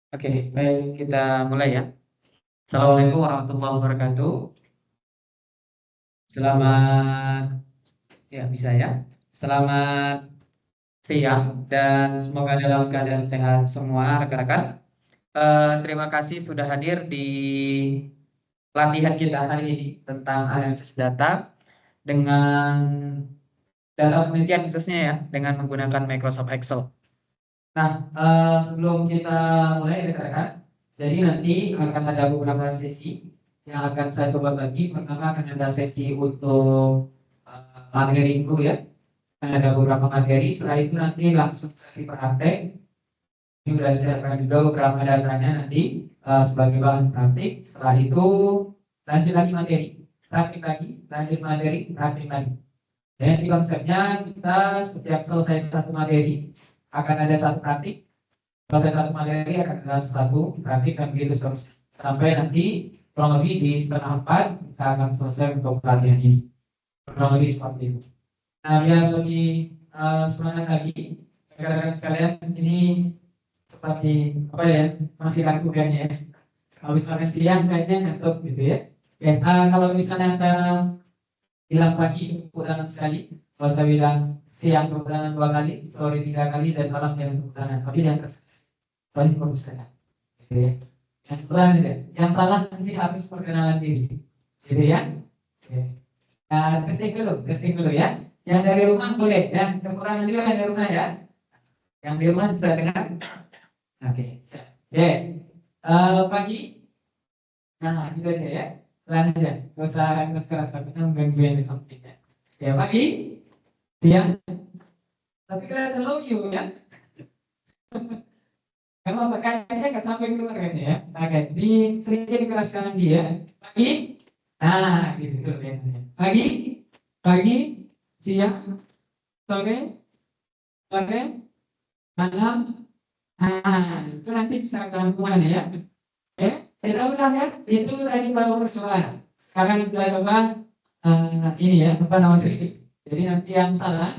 Oke, baik kita mulai ya. Assalamualaikum warahmatullahi wabarakatuh. Selamat ya bisa ya. Selamat siang dan semoga dalam keadaan sehat semua rekan-rekan. Terima kasih sudah hadir di pelatihan kita hari ini tentang analisis data dengan data penelitian khususnya ya dengan menggunakan Microsoft Excel. Nah, sebelum kita mulai rekan-rekan, jadi nanti akan ada beberapa sesi yang akan saya coba bagi. Pertama akan ada sesi untuk materi dulu ya. Akan ada beberapa materi, setelah itu nanti langsung sesi praktek. Ini sudah siapkan juga beberapa datanya nanti sebagai bahan praktik. Setelah itu lanjut lagi materi, praktik lagi, lanjut materi, praktik lagi. Jadi konsepnya kita setiap selesai satu materi akan ada satu praktik. Selesai satu materi akan ada satu praktik dan begitu seterusnya sampai nanti kurang lebih di setengah 4 kita akan selesai untuk pelatihan ini, kurang lebih seperti itu. Nah, biar lebih semangat lagi rekan-rekan sekalian, ini seperti apa ya, masih kaku kayaknya ya, habis makan siang kayaknya ngantuk gitu ya. Ya, kalau misalnya saya bilang pagi tepuk tangan sekali, kalau saya bilang siang tepuk tangan 2 kali, sore 3 kali, dan malam jangan tepuk tangan, tapi yang soalnya bagus sekali gitu ya. Yang pelan ya, yang salah nanti harus perkenalan diri gitu ya. Oke. Nah, testing dulu ya. Yang dari rumah boleh ya, tepuk tangan juga yang dari rumah ya. Yang di rumah bisa dengar. Oke. Oke. Pagi. Nah, gitu aja ya. Pelan aja, gak usah keras-keras, takutnya mengganggu yang di sampingnya. Ya, pagi, siang, tapi kelihatan low view ya. Kalau kayaknya nggak sampai keluar kayaknya ya. Oke, di sedikit dikeraskan lagi ya. Pagi, nah gitu kayaknya. Pagi, pagi, siang, sore, sore, malam. Nah, itu nanti bisa kelampuan ya. Tidak ulang ya. Itu tadi baru persoalan. Sekarang kita coba ini ya, apa namanya? Jadi nanti yang salah,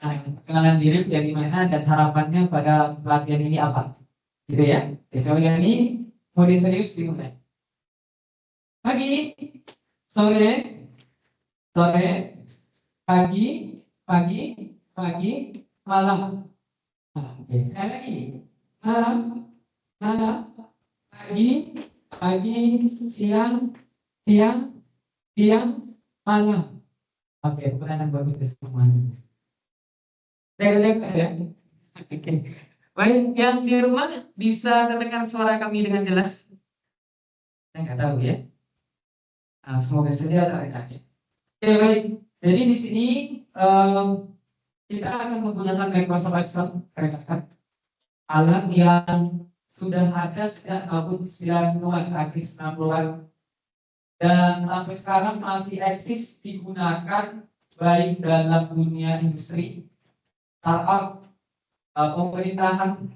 perkenalan diri dari mana dan harapannya pada pelatihan ini apa, gitu ya. Besok ini mau serius dimulai. Pagi, sore, sore, pagi, pagi, pagi, malam. Oke, sekali lagi. Malam, malam, pagi, pagi, siang, siang, siang, malam. Oke, perkenalan buat kita semuanya. Saya ya. Oke. Baik, yang di rumah bisa mendengar suara kami dengan jelas? Saya nggak tahu ya. Semoga saja terdengar ya. Oke, baik. Jadi di sini kita akan menggunakan Microsoft Excel, rekan-rekan. Alat yang sudah ada sejak tahun 90-an, akhir 90-an. Dan sampai sekarang masih eksis digunakan baik dalam dunia industri, startup, pemerintahan,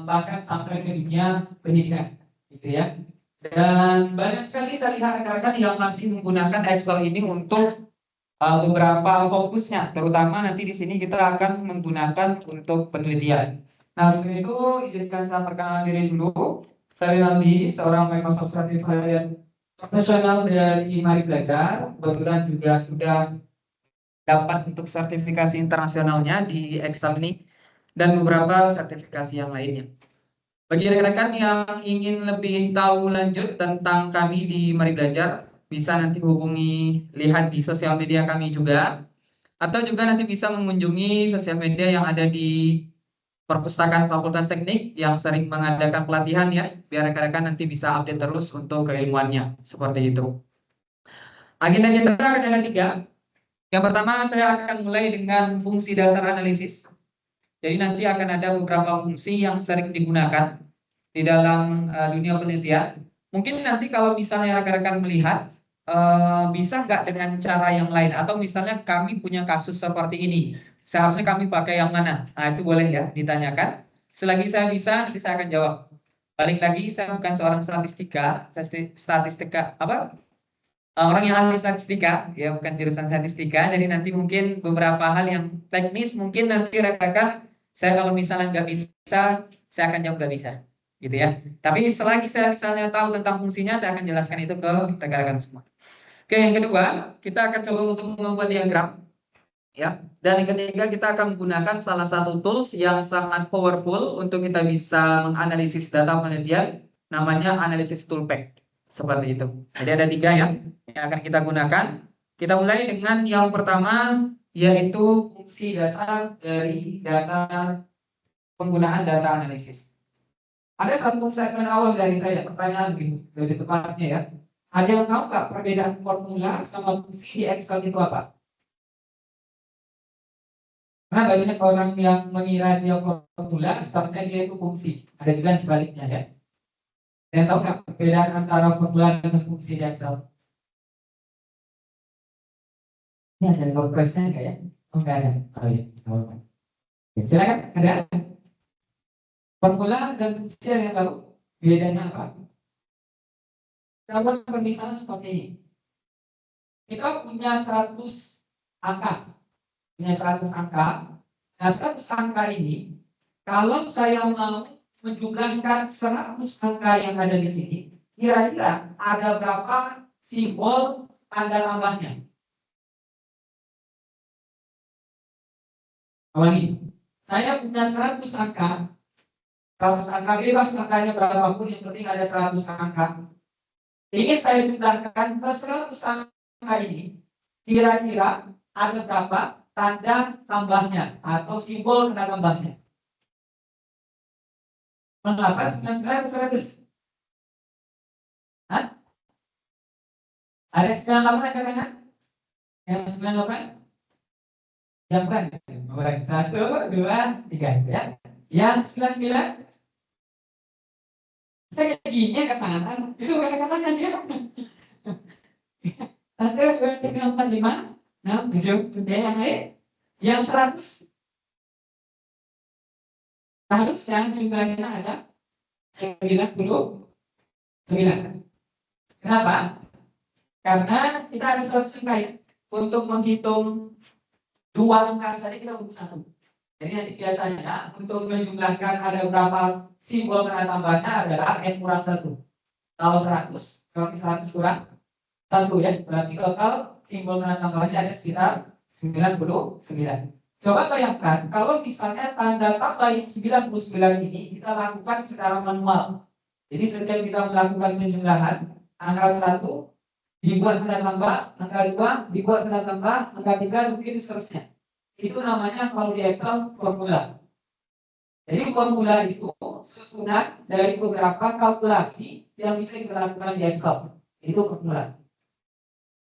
bahkan sampai ke dunia pendidikan, gitu ya. Dan banyak sekali saya lihat rekan-rekan yang masih menggunakan Excel ini untuk beberapa fokusnya, terutama nanti di sini kita akan menggunakan untuk penelitian. Nah, sebelum itu izinkan saya perkenalan diri dulu. Saya Rinaldi, seorang Microsoft Certified profesional dari Mari Belajar. Kebetulan juga sudah dapat untuk sertifikasi internasionalnya di Excel ini dan beberapa sertifikasi yang lainnya. Bagi rekan-rekan yang ingin lebih tahu lanjut tentang kami di Mari Belajar, bisa nanti hubungi, lihat di sosial media kami juga, atau juga nanti bisa mengunjungi sosial media yang ada di Perpustakaan Fakultas Teknik yang sering mengadakan pelatihan ya, biar rekan-rekan nanti bisa update terus untuk keilmuannya, seperti itu. Agenda kita ada 3. Yang pertama saya akan mulai dengan fungsi dasar analisis. Jadi nanti akan ada beberapa fungsi yang sering digunakan di dalam dunia penelitian. Mungkin nanti kalau misalnya rekan-rekan melihat, bisa nggak dengan cara yang lain, atau misalnya kami punya kasus seperti ini, seharusnya kami pakai yang mana? Nah, itu boleh ya ditanyakan. Selagi saya bisa, nanti saya akan jawab. Balik lagi, saya bukan seorang statistika apa? Orang yang ahli statistika, ya bukan jurusan statistika. Jadi nanti mungkin beberapa hal yang teknis, mungkin nanti rekan-rekan, saya kalau misalnya nggak bisa, saya akan jawab nggak bisa, gitu ya. Tapi selagi saya misalnya tahu tentang fungsinya, saya akan jelaskan itu ke rekan-rekan semua. Oke, yang kedua, kita akan coba untuk membuat diagram, ya. Dan yang ketiga, kita akan menggunakan salah satu tools yang sangat powerful untuk kita bisa menganalisis data penelitian, namanya analisis toolpath, seperti itu. Jadi ada 3 ya yang akan kita gunakan. Kita mulai dengan yang pertama, yaitu fungsi dasar dari data penggunaan data analisis. Ada satu segmen awal dari saya, pertanyaan lebih tepatnya ya. Ada yang tahu nggak perbedaan formula sama fungsi di Excel itu apa? Karena banyak orang yang mengira dia formula, sebenarnya dia itu fungsi. Ada juga yang sebaliknya ya. Yang tahu nggak perbedaan antara formula dan fungsi di Excel? Ini ada progresnya nggak ya? Oh nggak ada. Oh iya. Oh. Silakan ada. Formula dan fungsi yang tahu bedanya apa? Kita buat permisalan seperti ini. Kita punya 100 angka. Punya 100 angka. Nah, 100 angka ini, kalau saya mau menjumlahkan 100 angka yang ada di sini, kira-kira ada berapa simbol tanda tambahnya? Ulangi. Saya punya 100 angka. 100 angka bebas, angkanya berapapun, yang penting ada 100 angka. Ingin saya jumlahkan ke 100 angka ini, kira-kira ada berapa tanda tambahnya atau simbol tanda tambahnya? 8, 99, 100. Hah? Ada yang 98 yang katanya? Yang 98? Yang berani? Orang 1, 2, 3 ya. Yang 99? Saya gini ke kanan, itu kata-katanya dia. 1, 2, 3, 4, 5, 6, 7, yang lain. Yang 100 harusnya jumlahnya ada 99. Kenapa? Karena kita harus selesai untuk menghitung 2 angka saja kita butuh 1. Jadi nanti biasanya untuk menjumlahkan ada berapa simbol tanda tambahnya adalah n kurang 1. Kalau 100, berarti 100 kurang 1 ya. Berarti total simbol tanda tambahnya ada sekitar 99. Coba bayangkan kalau misalnya tanda tambah yang 99 ini kita lakukan secara manual. Jadi setiap kita melakukan penjumlahan, angka 1 dibuat tanda tambah, angka 2 dibuat tanda tambah, angka 3 begitu seterusnya. Itu namanya kalau di Excel formula. Jadi formula itu susunan dari beberapa kalkulasi yang bisa dilakukan di Excel. Itu formula.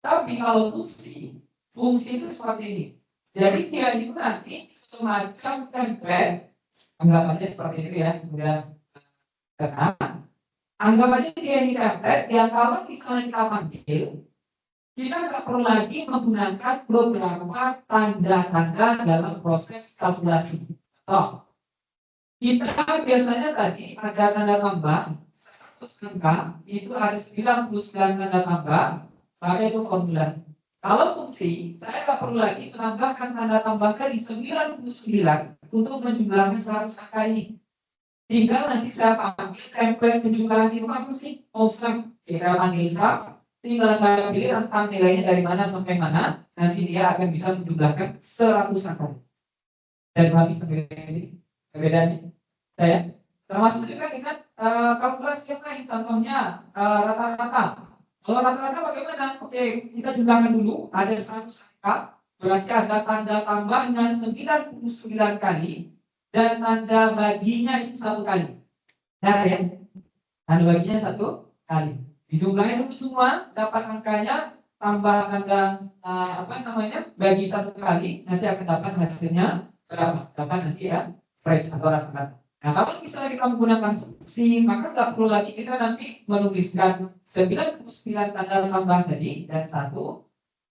Tapi kalau fungsi itu seperti ini. Jadi dia itu nanti semacam template, anggap aja seperti itu ya, udah kenal. Anggap aja dia ini template yang kalau misalnya kita panggil, kita nggak perlu lagi menggunakan beberapa tanda-tanda dalam proses kalkulasi. Oh, kita biasanya tadi ada tanda tambah 100 angka, itu ada 99 tanda tambah, maka itu formula. Kalau fungsi, saya nggak perlu lagi menambahkan tanda tambah kali 99 untuk menjumlahkan 100 angka ini. Tinggal nanti saya panggil template penjumlahan itu apa sih? Sum. Saya panggil sum. Tinggal saya pilih rentang nilainya dari mana sampai mana. Nanti dia akan bisa menjumlahkan 100 angka. Saya pahami sampai sini perbedaannya. Saya termasuk juga dengan kalkulasi yang lain. Contohnya rata-rata. Kalau rata-rata bagaimana? Oke, kita jumlahkan dulu. Ada 100 angka. Berarti ada tanda tambahnya 99 kali. Dan tanda baginya itu 1 kali. Nah ya, tanda baginya 1 kali. Dijumlahin dulu semua, dapat angkanya, tambah tanda bagi 1 kali, nanti akan dapat hasilnya berapa? Dapat nanti ya, price atau rata-rata. Nah kalau misalnya kita menggunakan fungsi, maka nggak perlu lagi kita nanti menuliskan 99 tanda tambah tadi dan 1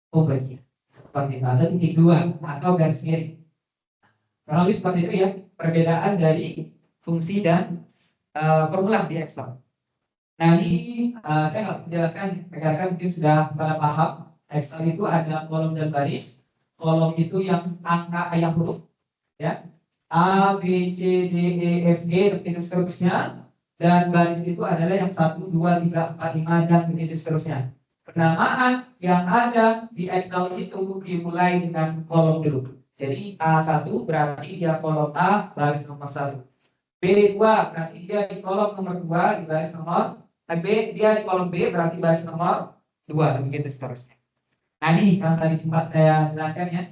pembagian. Seperti itu, ada titik 2 atau garis miring. Kurang lebih seperti itu ya, perbedaan dari fungsi dan formula di Excel. Nah ini saya nggak menjelaskan, rekan-rekan mungkin sudah pada paham. Excel itu ada kolom dan baris. Kolom itu yang angka, yang huruf, ya. A, B, C, D, E, F, G, dan seterusnya. Dan baris itu adalah yang 1, 2, 3, 4, 5, dan begitu seterusnya. Penamaan yang ada di Excel itu dimulai dengan kolom dulu. Jadi A1 berarti dia kolom A, baris nomor 1. B2 berarti dia di kolom nomor 2, di baris nomor B, dia di kolom B berarti baris nomor 2, begitu seterusnya. Nah ini yang tadi sempat saya jelaskan ya,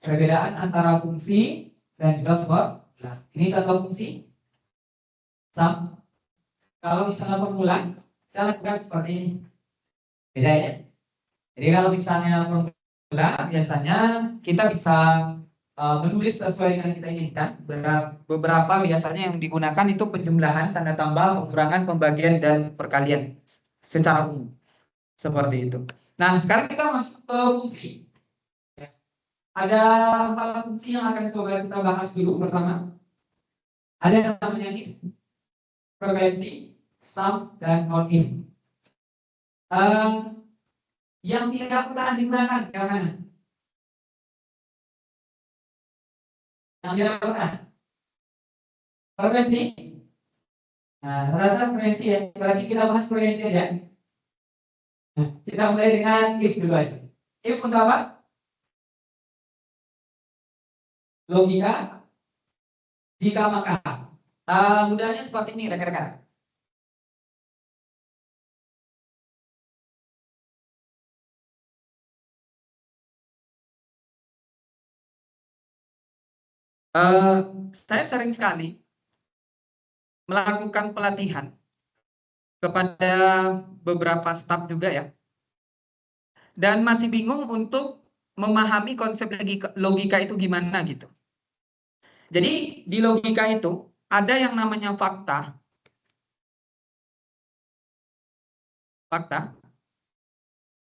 perbedaan antara fungsi dan juga formula. Ini contoh fungsi. Kalau misalnya formula, saya lakukan seperti ini. Beda ya. Jadi kalau misalnya formula, biasanya kita bisa menulis sesuai dengan kita inginkan. Beberapa biasanya yang digunakan itu penjumlahan, tanda tambah, pengurangan, pembagian, dan perkalian secara umum. Seperti itu. Nah, sekarang kita masuk ke fungsi. Ada 4 fungsi yang akan coba kita bahas dulu. Pertama, ada yang namanya if, frekuensi, sum, dan non-if. Yang tidak pernah digunakan yang mana? Yang tidak pernah. Frekuensi. Nah, rata-rata frekuensi ya. Berarti kita bahas frekuensi ya. Nah, kita mulai dengan if dulu aja. If untuk apa? Logika. Jika maka. Mudahnya seperti ini rekan-rekan. Saya sering sekali melakukan pelatihan kepada beberapa staf juga ya, dan masih bingung untuk memahami konsep logika itu gimana gitu. Jadi di logika itu ada yang namanya fakta,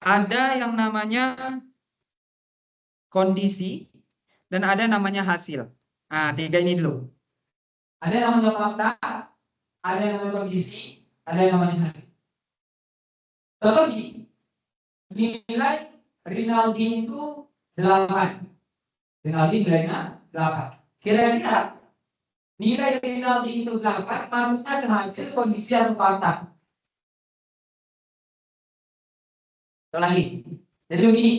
ada yang namanya kondisi, dan ada namanya hasil. Nah, 3 ini dulu. Ada yang namanya fakta, ada yang namanya kondisi, ada yang namanya hasil. Contoh gini, nilai Rinaldi itu 8. Rinaldi nilainya 8. Kira-kira nilai Rinaldi itu 8 masuknya ke hasil, kondisi, atau fakta? Contoh lagi. Jadi begini,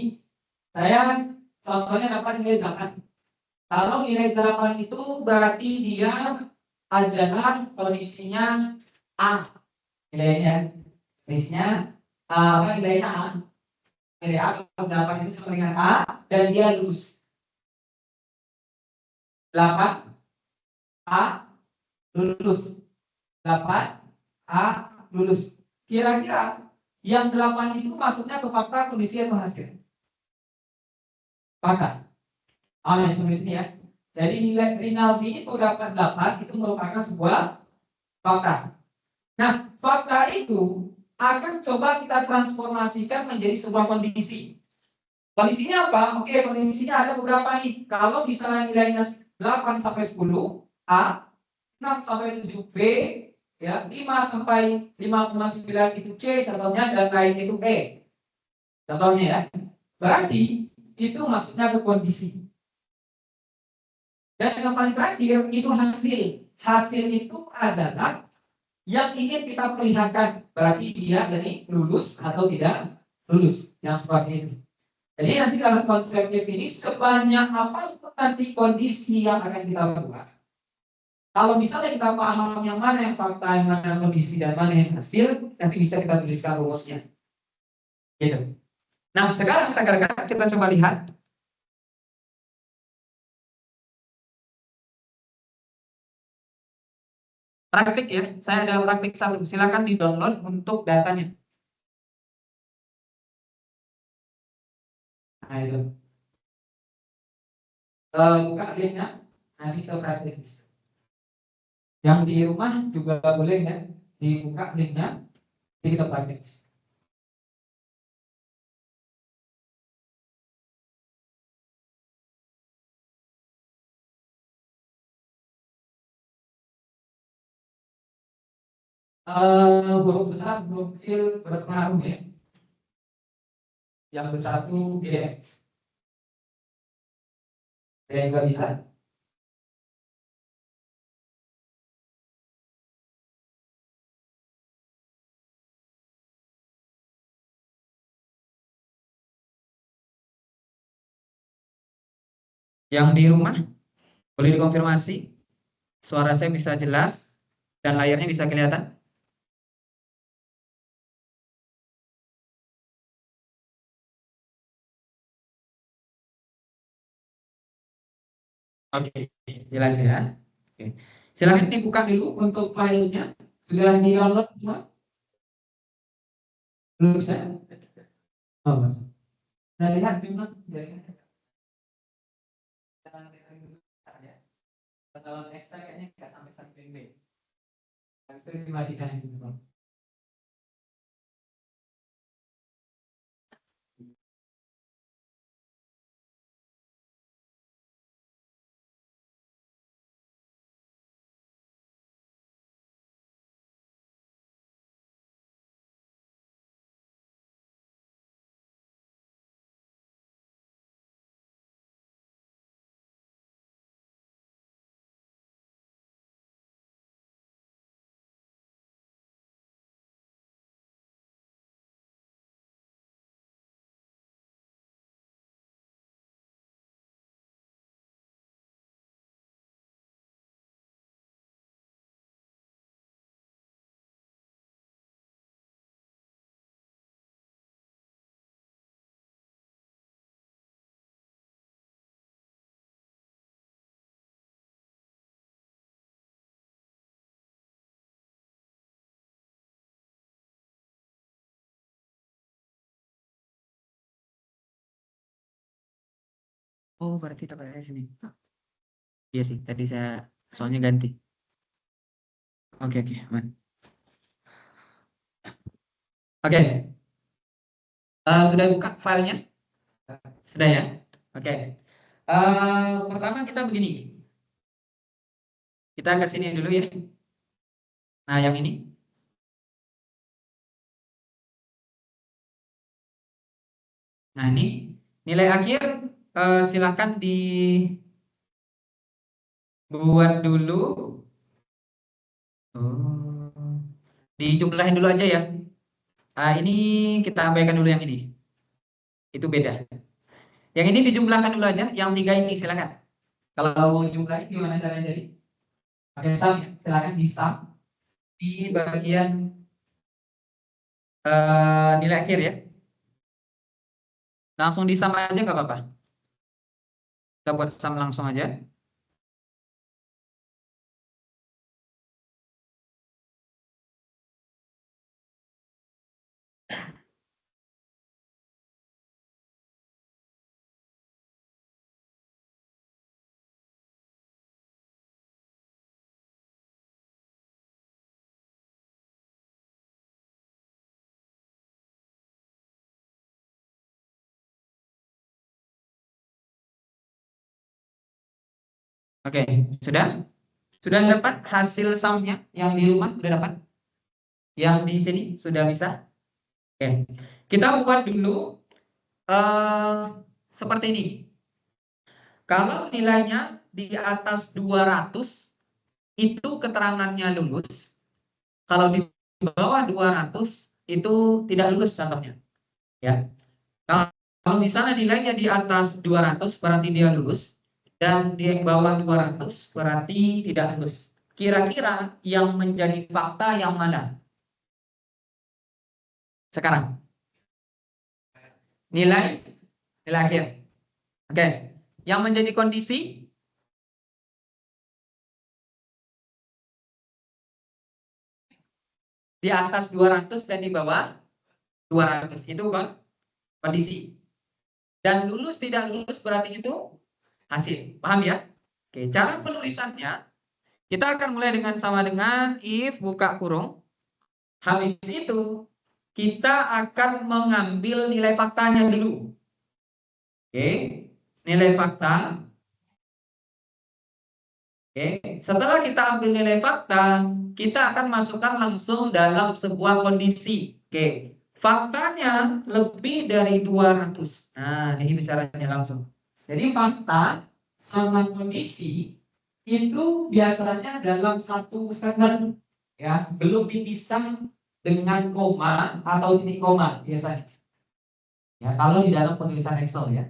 saya contohnya dapat nilai 8. Kalau nilai 8 itu berarti dia adalah kondisinya A. Nilainya, nilainya A. Nilai A kalau 8 itu sama dengan A, dan dia lulus. 8 A lulus. 8 A lulus. Kira-kira yang 8 itu masuknya ke fakta, kondisi, atau hasil? Fakta. Yang seperti sini ya. Jadi nilai Rinaldi itu dapat 8 itu merupakan sebuah fakta. Nah, fakta itu akan coba kita transformasikan menjadi sebuah kondisi. Kondisinya apa? Oke, kondisinya ada beberapa nih. Kalau misalnya nilainya 8 sampai 10 A, 6 sampai 7 B, ya, 5 sampai 5,9 itu C contohnya, dan lain itu E. Contohnya ya. Berarti itu masuknya ke kondisi. Dan yang paling terakhir itu hasil. Hasil itu adalah yang ingin kita perlihatkan, berarti dia dari lulus atau tidak lulus, yang seperti itu. Jadi nanti dalam konsep if ini sebanyak apa itu nanti kondisi yang akan kita buat. Kalau misalnya kita paham yang mana yang fakta, yang mana yang kondisi, dan mana yang hasil, nanti bisa kita tuliskan rumusnya. Gitu. Nah, sekarang kita coba lihat. Praktik ya, saya ada praktik 1. Silakan di-download untuk datanya. Nah, itu. Buka linknya, nanti kita praktik. Yang di rumah juga boleh ya, dibuka linknya, nanti kita praktik. Huruf besar, huruf kecil berpengaruh ya. Yang besar itu GF. Yang nggak bisa. Yang di rumah boleh dikonfirmasi, suara saya bisa jelas dan layarnya bisa kelihatan? Oke, jelas ya. Oke. Silahkan dibuka dulu untuk filenya. Sudah di-download semua? Belum bisa? Oh, masuk. Nah, lihat memang jaringan. Kalau ekstra kayaknya nggak sampai 1 MB. Habis itu dimatikan gitu, Bang. Oh, berarti dapatnya sini. Iya sih, tadi saya soalnya ganti. Oke, oke, aman. Oke, sudah buka filenya? Sudah ya? Oke. Pertama kita begini. Kita ke sini dulu ya. Nah, yang ini. Nah, ini nilai akhir silakan dibuat dulu. Oh, dijumlahin dulu aja ya. Ini kita abaikan dulu yang ini. Itu beda. Yang ini dijumlahkan dulu aja. Yang 3 ini silakan. Kalau mau jumlahin gimana caranya jadi? Pakai sum ya. Silakan di sum di bagian nilai akhir ya. Langsung di sum aja nggak apa-apa. Kita buat sum langsung aja. Oke, sudah? Sudah dapat hasil sumnya yang di rumah sudah dapat? Yang di sini sudah bisa? Oke. Kita buat dulu eh, seperti ini. Kalau nilainya di atas 200 itu keterangannya lulus. Kalau di bawah 200 itu tidak lulus contohnya. Ya. Kalau misalnya nilainya di atas 200 berarti dia lulus dan di bawah 200 berarti tidak lulus. Kira-kira yang menjadi fakta yang mana? Sekarang nilai nilai akhir. Oke. Yang menjadi kondisi di atas 200 dan di bawah 200 itu kondisi. Dan lulus tidak lulus berarti itu hasil. Paham ya? Oke, cara penulisannya kita akan mulai dengan sama dengan if buka kurung. Habis itu kita akan mengambil nilai faktanya dulu. Oke, nilai fakta. Oke, setelah kita ambil nilai fakta, kita akan masukkan langsung dalam sebuah kondisi. Oke, faktanya lebih dari 200. Nah, ini caranya langsung. Jadi fakta sama kondisi itu biasanya dalam satu statement ya, belum dipisah dengan koma atau titik koma biasanya. Ya, kalau di dalam penulisan Excel ya.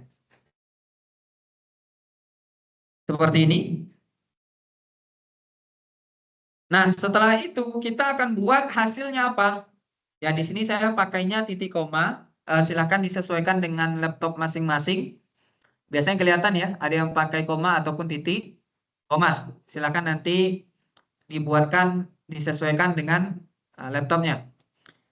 Seperti ini. Nah, setelah itu kita akan buat hasilnya apa? Ya, di sini saya pakainya titik koma. Silahkan disesuaikan dengan laptop masing-masing. Biasanya kelihatan ya, ada yang pakai koma ataupun titik koma. Silahkan nanti dibuatkan, disesuaikan dengan laptopnya.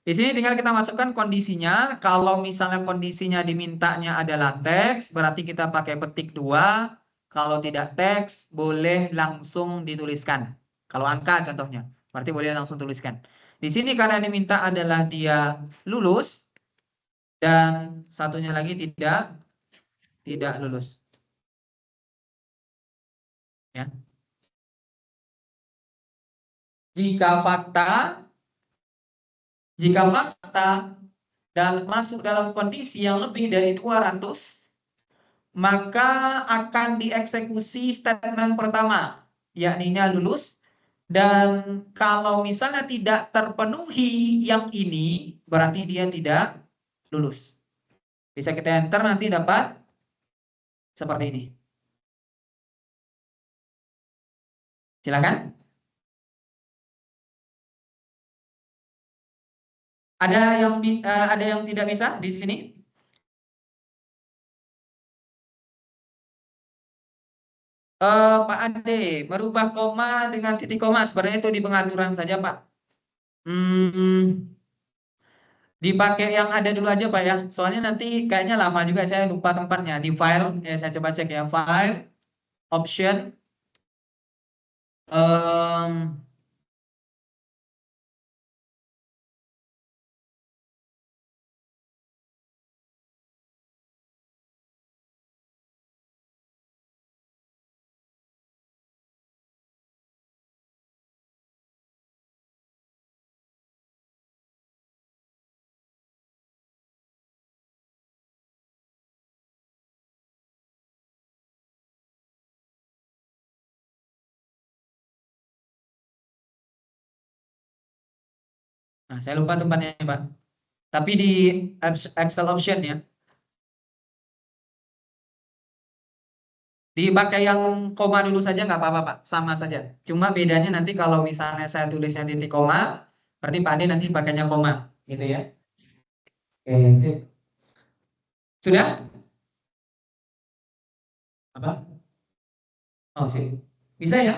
Di sini tinggal kita masukkan kondisinya. Kalau misalnya kondisinya dimintanya adalah teks, berarti kita pakai petik 2. Kalau tidak teks, boleh langsung dituliskan. Kalau angka contohnya, berarti boleh langsung tuliskan. Di sini karena diminta adalah dia lulus, dan satunya lagi tidak lulus. Ya. Jika fakta dan masuk dalam kondisi yang lebih dari 200, maka akan dieksekusi statement pertama, yakninya lulus. Dan kalau misalnya tidak terpenuhi yang ini, berarti dia tidak lulus. Bisa kita enter, nanti dapat seperti ini. Silakan. Ada yang tidak bisa di sini? Pak Ade, merubah koma dengan titik koma sebenarnya itu di pengaturan saja, Pak. Dipakai yang ada dulu aja, Pak ya. Soalnya nanti kayaknya lama juga, saya lupa tempatnya. Di file, ya saya coba cek ya. File, option. Nah, saya lupa tempatnya, Pak. Tapi di Excel option ya. Dipakai yang koma dulu saja nggak apa-apa, Pak. Sama saja. Cuma bedanya nanti kalau misalnya saya tulisnya titik koma, berarti Pak Ade nanti pakainya koma. Gitu ya. Oke, sip. Sudah? Apa? Oh, sip. Bisa ya?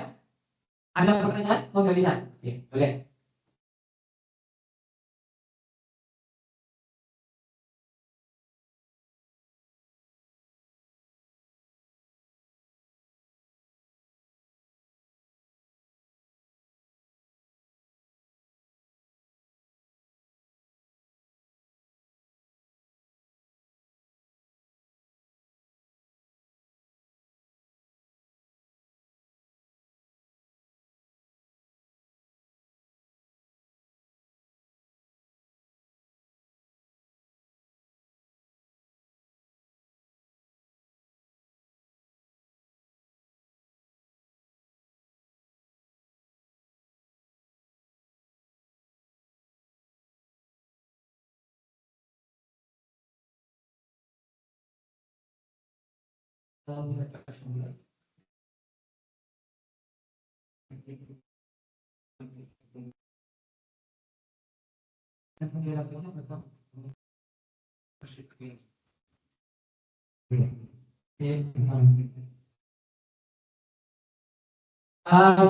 Ada pertanyaan? Oh, nggak bisa? Oke, boleh.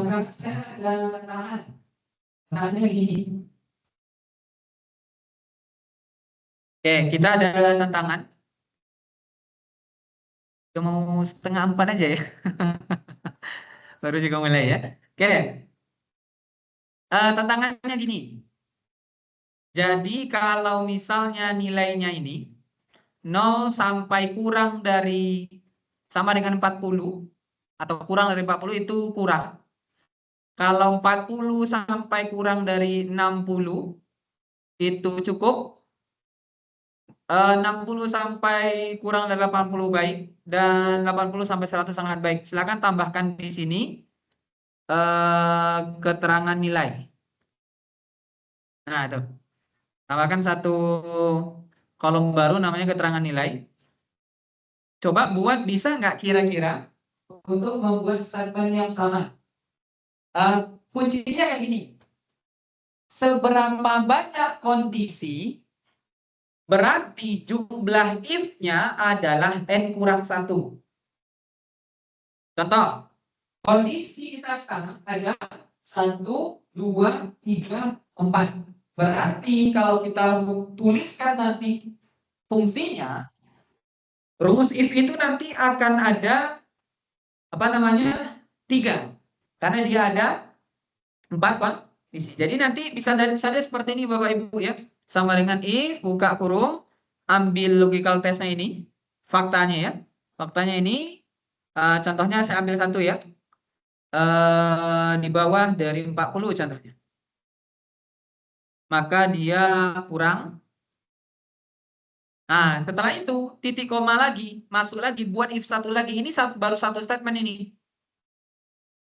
Sekarang saya ada tantangan. Tantangannya begini. Oke, kita ada tantangan. Udah mau 3:30 aja ya. Baru juga mulai ya. Oke. Tantangannya gini. Jadi kalau misalnya nilainya ini 0 sampai kurang dari sama dengan 40 atau kurang dari 40 itu kurang. Kalau 40 sampai kurang dari 60 itu cukup. 60 sampai kurang dari 80 baik, dan 80 sampai 100 sangat baik. Silakan tambahkan di sini keterangan nilai. Nah, itu. Tambahkan satu kolom baru namanya keterangan nilai. Coba buat, bisa nggak kira-kira untuk membuat statement yang sama. Kuncinya kayak gini. Seberapa banyak kondisi berarti jumlah if-nya adalah n kurang 1. Contoh, kondisi kita sekarang ada 1, 2, 3, 4. Berarti kalau kita tuliskan nanti fungsinya, rumus if itu nanti akan ada apa namanya 3. Karena dia ada 4 kondisi. Jadi nanti bisa saja seperti ini Bapak Ibu ya. Sama dengan if, buka kurung, ambil logical testnya ini, faktanya ya. Faktanya ini, contohnya saya ambil satu ya. Di bawah dari 40 contohnya. Maka dia kurang. Nah, setelah itu titik koma lagi, masuk lagi, buat if satu lagi. Ini baru satu statement ini.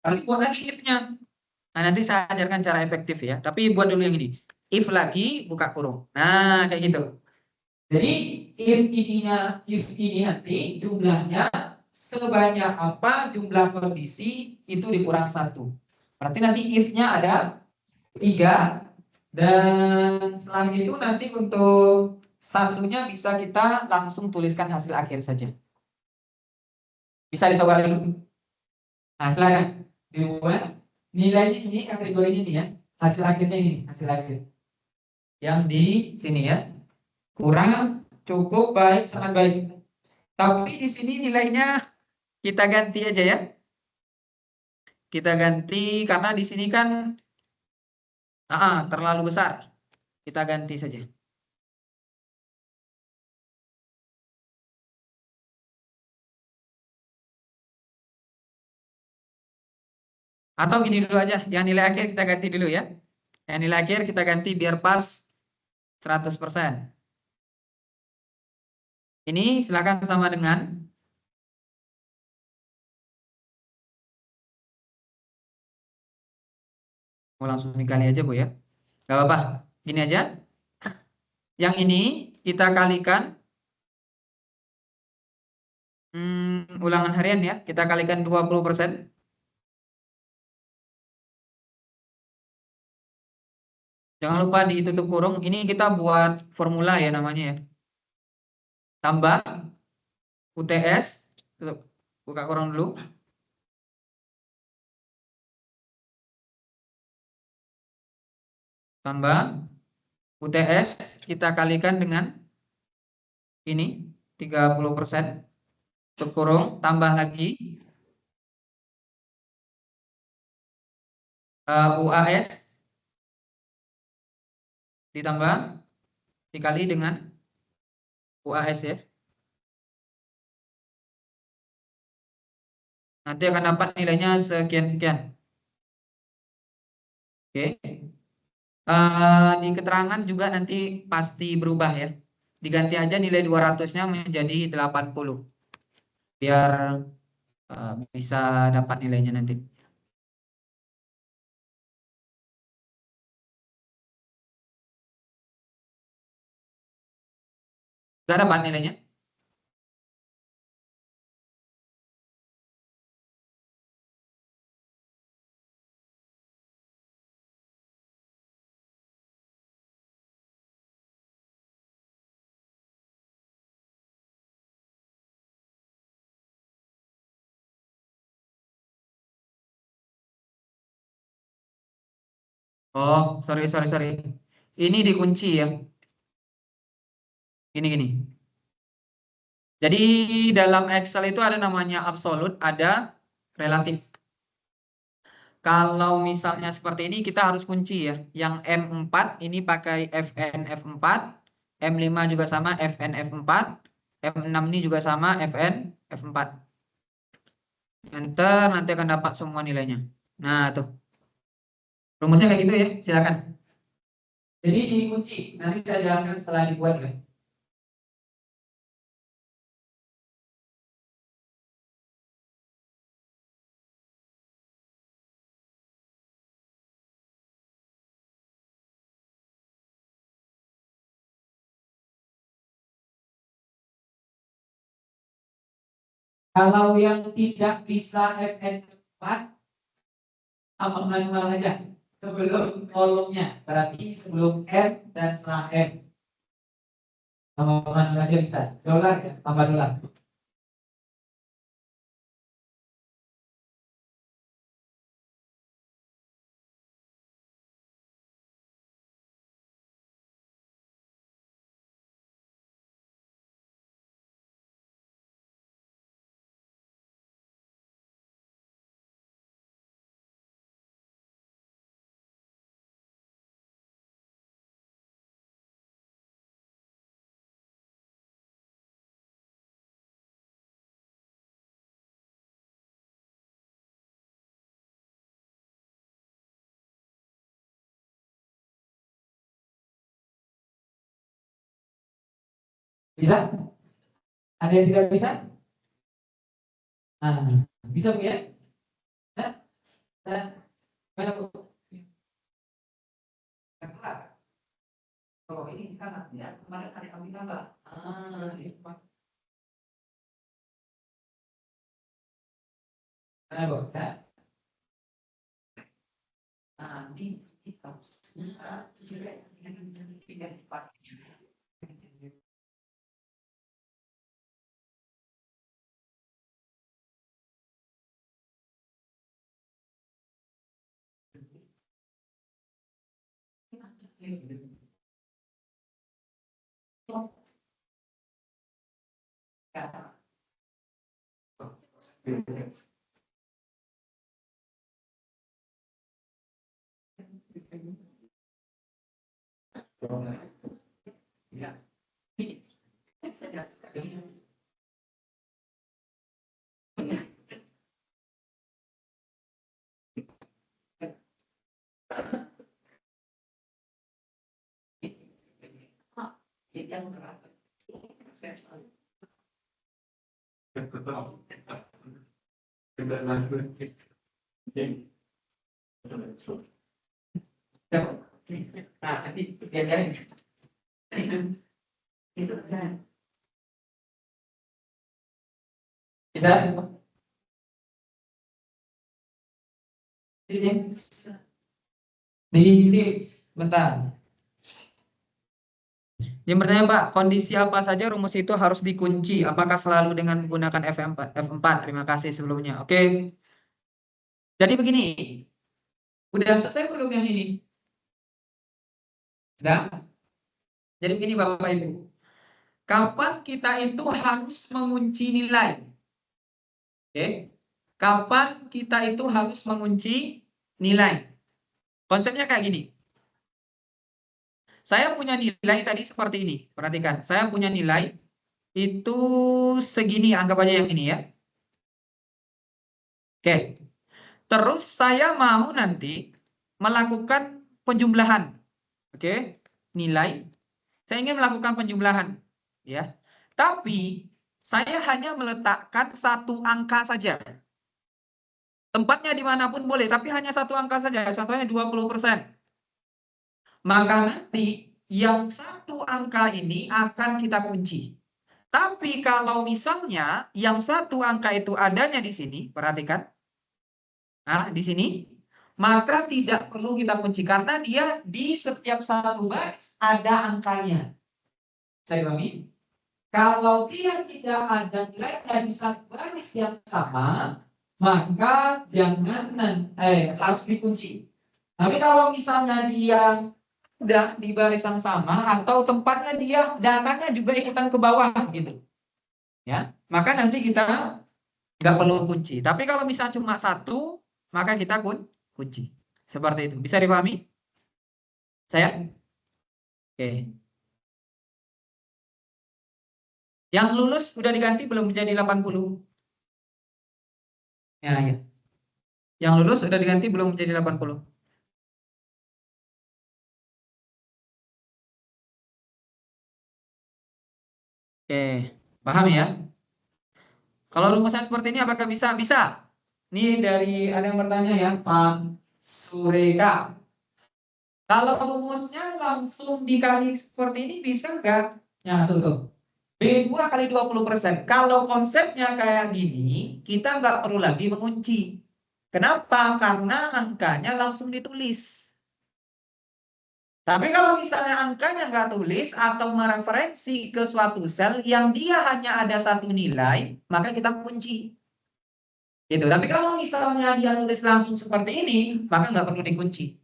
Lalu buat lagi if-nya. Nah, nanti saya ajarkan cara efektif ya. Tapi buat dulu yang ini. If lagi, buka kurung. Nah, kayak gitu. Jadi, if ini nanti jumlahnya sebanyak apa jumlah kondisi itu dikurang 1. Berarti nanti if-nya ada 3. Dan setelah itu nanti untuk satunya bisa kita langsung tuliskan hasil akhir saja. Bisa dicoba dulu. Nah, silakan. Dibuat. Nilainya ini, kategorinya ini ya. Hasil akhirnya ini, hasil akhir. Yang di sini ya. Kurang, cukup, baik, sangat baik. Tapi di sini nilainya kita ganti aja ya. Kita ganti karena di sini kan terlalu besar. Kita ganti saja. Atau gini dulu aja, yang nilai akhir kita ganti dulu ya. Yang nilai akhir kita ganti biar pas 100%. Ini silakan sama dengan mau langsung dikali aja Bu ya. Gak apa-apa. Gini aja. Yang ini kita kalikan ulangan harian ya. Kita kalikan 20%. Jangan lupa ditutup kurung. Ini kita buat formula ya namanya ya. Tambah UTS. Buka kurung dulu. Tambah UTS. Kita kalikan dengan ini. 30%. Tutup kurung. Tambah lagi UAS. Ditambah. Dikali dengan UAS ya. Nanti akan dapat nilainya sekian-sekian. Oke. Di keterangan juga nanti pasti berubah ya. Diganti aja nilai 200-nya menjadi 80. Biar bisa dapat nilainya nanti. Sudah dapat nilainya? Oh, sorry. Ini dikunci ya. Gini. Jadi dalam Excel itu ada namanya absolute, ada relatif. Kalau misalnya seperti ini kita harus kunci ya. Yang M4 ini pakai FN F4, M5 juga sama FN F4, M6 ini juga sama FN F4. Enter, nanti akan dapat semua nilainya. Nah, tuh. Rumusnya kayak gitu ya, silakan. Jadi dikunci, nanti saya jelaskan setelah dibuat ya. Kalau yang tidak bisa FN4, tambah manual aja sebelum kolomnya, berarti sebelum N dan setelah N. Tambah manual aja bisa. Dolar ya, tambah dolar. Bisa? Ada yang tidak bisa? Nah, bisa Bu ya? Bisa? Bisa? Mana Bu? Oh, ini kan ya, kemarin ada kami tambah. Ini Pak. Mana Bu? Bisa? Ini kita. Tiga, empat. Ya. Nah, nanti biarin. Bisa? Di bentar. Yang bertanya Pak, kondisi apa saja rumus itu harus dikunci? Apakah selalu dengan menggunakan F4? Terima kasih sebelumnya. Oke. Jadi begini. Udah selesai belum yang ini? Sudah? Jadi begini Bapak Ibu. Kapan kita itu harus mengunci nilai? Oke. Kapan kita itu harus mengunci nilai? Konsepnya kayak gini. Saya punya nilai tadi seperti ini. Perhatikan, saya punya nilai itu segini, anggap aja yang ini ya. Oke. Terus saya mau nanti melakukan penjumlahan. Oke. Nilai. Saya ingin melakukan penjumlahan. Ya. Tapi saya hanya meletakkan satu angka saja. Tempatnya dimanapun boleh, tapi hanya satu angka saja. Contohnya 20%. Maka nanti yang satu angka ini akan kita kunci. Tapi kalau misalnya yang satu angka itu adanya di sini, perhatikan. Nah, di sini, maka tidak perlu kita kunci karena dia di setiap satu baris ada angkanya. Saya pahami? Kalau dia tidak ada nilainya di satu baris yang sama, maka jangan harus dikunci. Tapi kalau misalnya dia udah di baris yang sama atau tempatnya dia datanya juga ikutan ke bawah gitu, ya, maka nanti kita nggak perlu kunci. Tapi kalau misalnya cuma satu, maka kita kunci. Seperti itu. Bisa dipahami? Saya? Oke. Yang lulus udah diganti belum menjadi 80? Ya, ya. Yang lulus udah diganti belum menjadi 80? Oke. Paham ya? Kalau rumusnya seperti ini apakah bisa? Bisa. Ini dari ada yang bertanya ya, Pak Sureka. Kalau rumusnya langsung dikali seperti ini bisa nggak? Ya, tuh. B2 kali 20%. Kalau konsepnya kayak gini, kita nggak perlu lagi mengunci. Kenapa? Karena angkanya langsung ditulis. Tapi kalau misalnya angkanya nggak tulis atau mereferensi ke suatu sel yang dia hanya ada satu nilai, maka kita kunci. Gitu. Tapi kalau misalnya dia tulis langsung seperti ini, maka nggak perlu dikunci.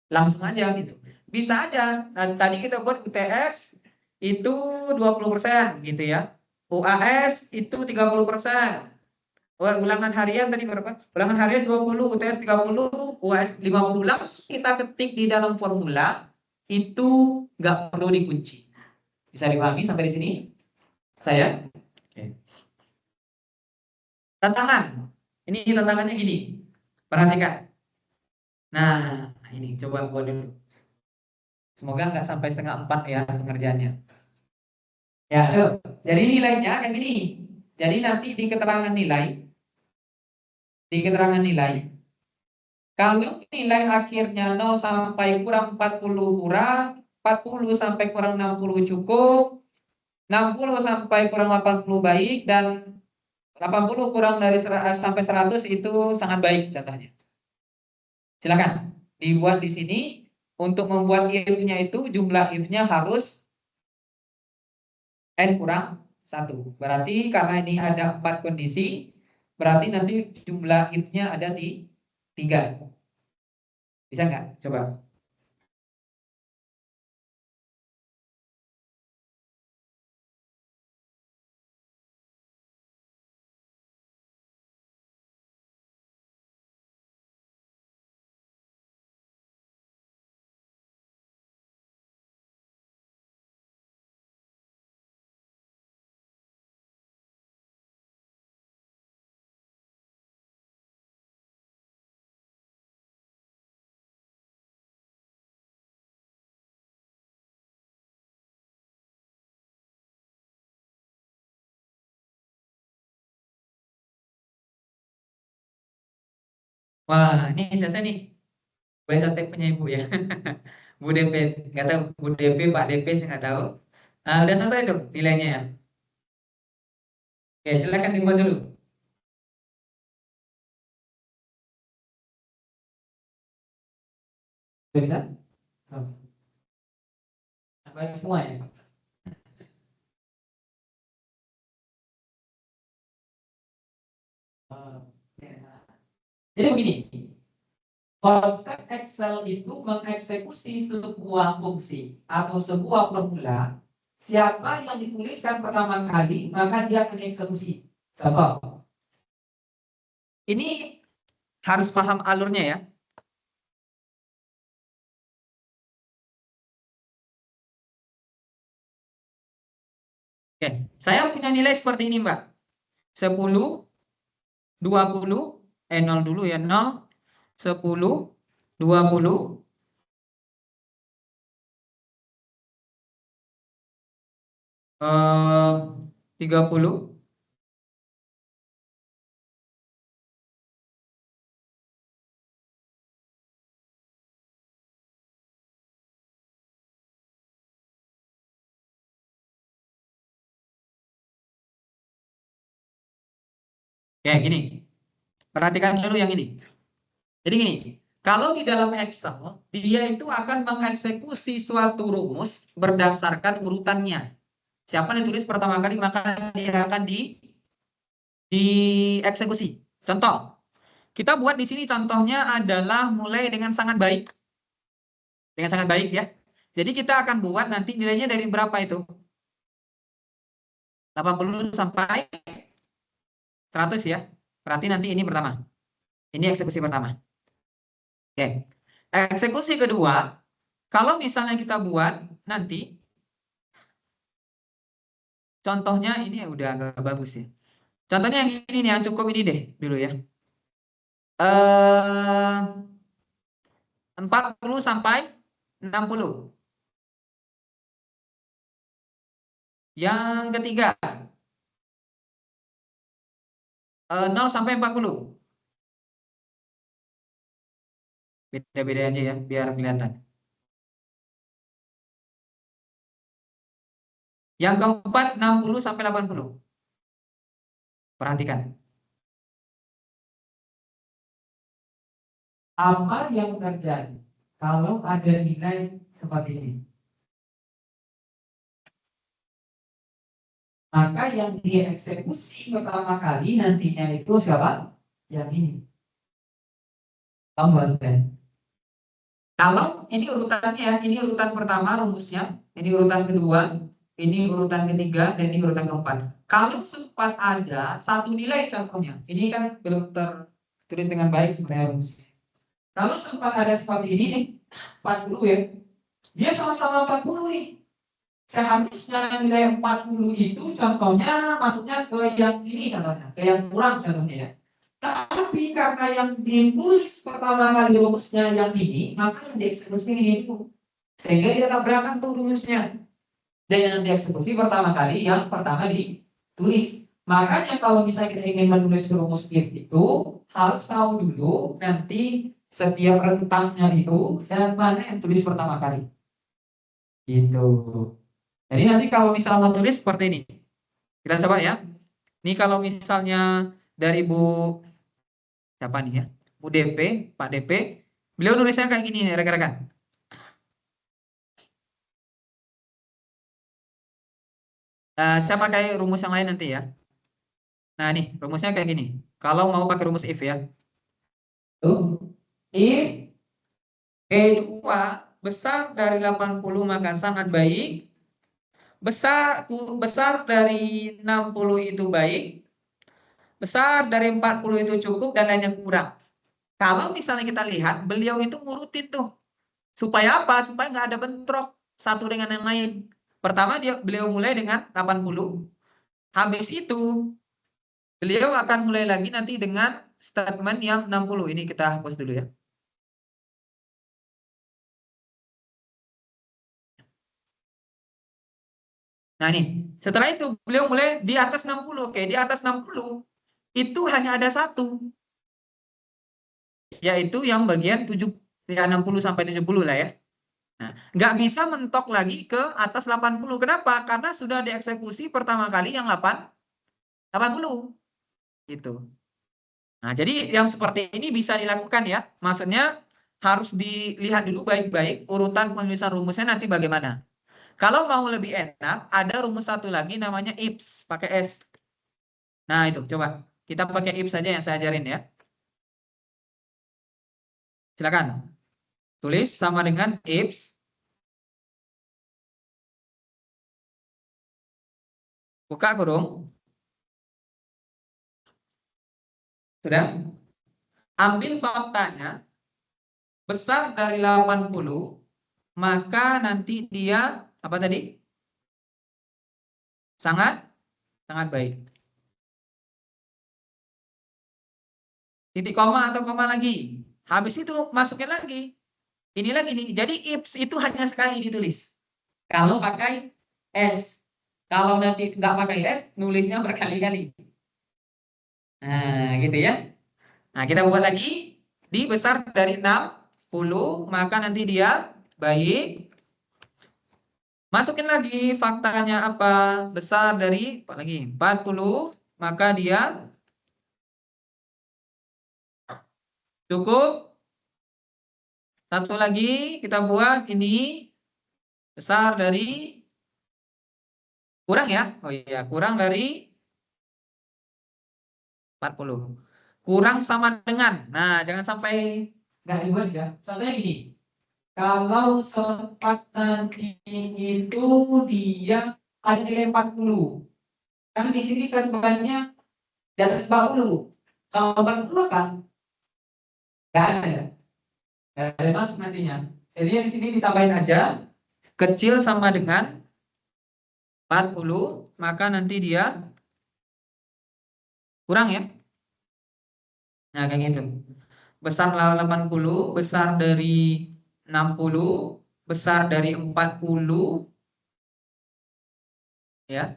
Langsung aja gitu. Bisa aja. Nah, tadi kita buat UTS itu 20% gitu ya. UAS itu 30%. Ulangan harian tadi berapa? Ulangan harian 20, UTS 30, UAS 50. Langsung kita ketik di dalam formula, itu nggak perlu dikunci. Bisa dipahami sampai di sini? Saya? Oke. Tantangan. Ini tantangannya gini. Perhatikan. Nah, ini coba buat dulu. Semoga nggak sampai setengah 4 ya pengerjaannya. Ya, jadi nilainya kayak gini. Jadi nanti di keterangan nilai, kalau nilai akhirnya 0 sampai kurang 40 kurang, 40 sampai kurang 60 cukup, 60 sampai kurang 80 baik, dan 80 kurang dari sampai 100 itu sangat baik contohnya. Silakan dibuat di sini. Untuk membuat if-nya itu jumlah if-nya harus n kurang 1. Berarti karena ini ada 4 kondisi, berarti nanti jumlah if-nya ada di 3. Bisa nggak? Coba. Wah, ini selesai nih. Contek punya ibu ya. Bu DP, nggak tahu Bu DP, Pak DP saya nggak tahu. Udah selesai tuh nilainya ya. Oke, silakan dibuat dulu. Bisa? Baik semua ya. Jadi begini, konsep Excel itu mengeksekusi sebuah fungsi atau sebuah formula. Siapa yang dituliskan pertama kali, maka dia akan dieksekusi. Contoh, ini harus paham alurnya ya. Oke, saya punya nilai seperti ini, Mbak. 10, 20, 0 dulu ya, 0, 10, 20, 30. Oke, gini. Perhatikan dulu yang ini. Jadi gini, kalau di dalam Excel, dia itu akan mengeksekusi suatu rumus berdasarkan urutannya. Siapa yang tulis pertama kali, maka dia akan dieksekusi. Contoh, kita buat di sini contohnya adalah mulai dengan sangat baik. Dengan sangat baik ya. Jadi kita akan buat nanti nilainya dari berapa itu? 80 sampai 100 ya. Berarti nanti ini pertama. Ini eksekusi pertama. Oke. Eksekusi kedua, kalau misalnya kita buat nanti, contohnya ini udah agak bagus ya. Contohnya yang ini nih, yang cukup ini deh dulu ya. 40 sampai 60. Yang ketiga, 0 sampai 40. Beda-beda aja ya, biar kelihatan. Yang keempat 60 sampai 80. Perhatikan. Apa yang terjadi kalau ada nilai seperti ini? Maka yang dieksekusi pertama kali nantinya itu siapa? Yang ini. Kamu maksudnya? Kalau ini urutannya, ini urutan pertama rumusnya, ini urutan kedua, ini urutan ketiga, dan ini urutan keempat. Kalau sempat ada satu nilai contohnya, ini kan belum tertulis dengan baik sebenarnya rumusnya. Kalau sempat ada seperti ini nih, 40 ya, dia sama-sama 40 nih. Seharusnya nilai 40 itu contohnya masuknya ke yang ini contohnya, ke yang kurang contohnya ya. Tapi karena yang ditulis pertama kali rumusnya yang ini, maka yang dieksekusi ini dulu. Sehingga dia tabrakan tuh rumusnya. Dan yang dieksekusi pertama kali yang pertama ditulis. Makanya kalau misalnya kita ingin menulis rumus if itu, harus tahu dulu nanti setiap rentangnya itu dan mana yang tulis pertama kali. Gitu. Jadi nanti kalau misalnya mau tulis seperti ini. Kita coba ya. Ini kalau misalnya dari Bu siapa nih ya? Bu DP, Pak DP, beliau nulisnya kayak gini nih rekan-rekan. Saya pakai rumus yang lain nanti ya. Nah nih rumusnya kayak gini. Kalau mau pakai rumus if ya. Tuh. If E2 besar dari 80 maka sangat baik. Besar dari 60 itu baik. Besar dari 40 itu cukup dan lainnya kurang. Kalau misalnya kita lihat, beliau itu ngurutin tuh. Supaya apa? Supaya nggak ada bentrok satu dengan yang lain. Pertama beliau mulai dengan 80. Habis itu beliau akan mulai lagi nanti dengan statement yang 60. Ini kita hapus dulu ya. Nah ini, setelah itu beliau mulai di atas 60. Oke, di atas 60 itu hanya ada satu. Yaitu yang bagian 7, ya 60 sampai 70 lah ya. Nah, nggak bisa mentok lagi ke atas 80. Kenapa? Karena sudah dieksekusi pertama kali yang 80. Gitu. Nah, jadi yang seperti ini bisa dilakukan ya. Maksudnya harus dilihat dulu baik-baik urutan penulisan rumusnya nanti bagaimana. Kalau mau lebih enak, ada rumus satu lagi namanya IPS, pakai S. Nah, itu coba. Kita pakai IPS saja yang saya ajarin ya. Silakan. Tulis sama dengan IPS. Buka kurung. Sudah? Ambil faktanya. Besar dari 80, maka nanti dia, apa tadi? Sangat baik. Titik koma atau koma lagi. Habis itu masukin lagi. Ini lagi nih. Jadi IPS itu hanya sekali ditulis. Kalau pakai S. Kalau nanti nggak pakai S, nulisnya berkali-kali. Nah, gitu ya. Nah, kita buat lagi. Di besar dari 60, maka nanti dia baik. Masukin lagi faktanya apa? Besar dari apa lagi? 40, maka dia cukup. Satu lagi kita buat ini besar dari kurang ya. Oh iya, kurang dari 40. Kurang sama dengan. Nah, jangan sampai nggak dibuat ya. Contohnya gini. Kalau sempat nanti itu dia ada nilai 40. Kan di sini satuannya di atas 40. Kalau 40 kan nggak ada ya. Nggak ada masuk nantinya. Jadi di sini ditambahin aja. Kecil sama dengan 40, maka nanti dia kurang ya. Nah, kayak gitu. Besar 80, besar dari 60, besar dari 40, ya.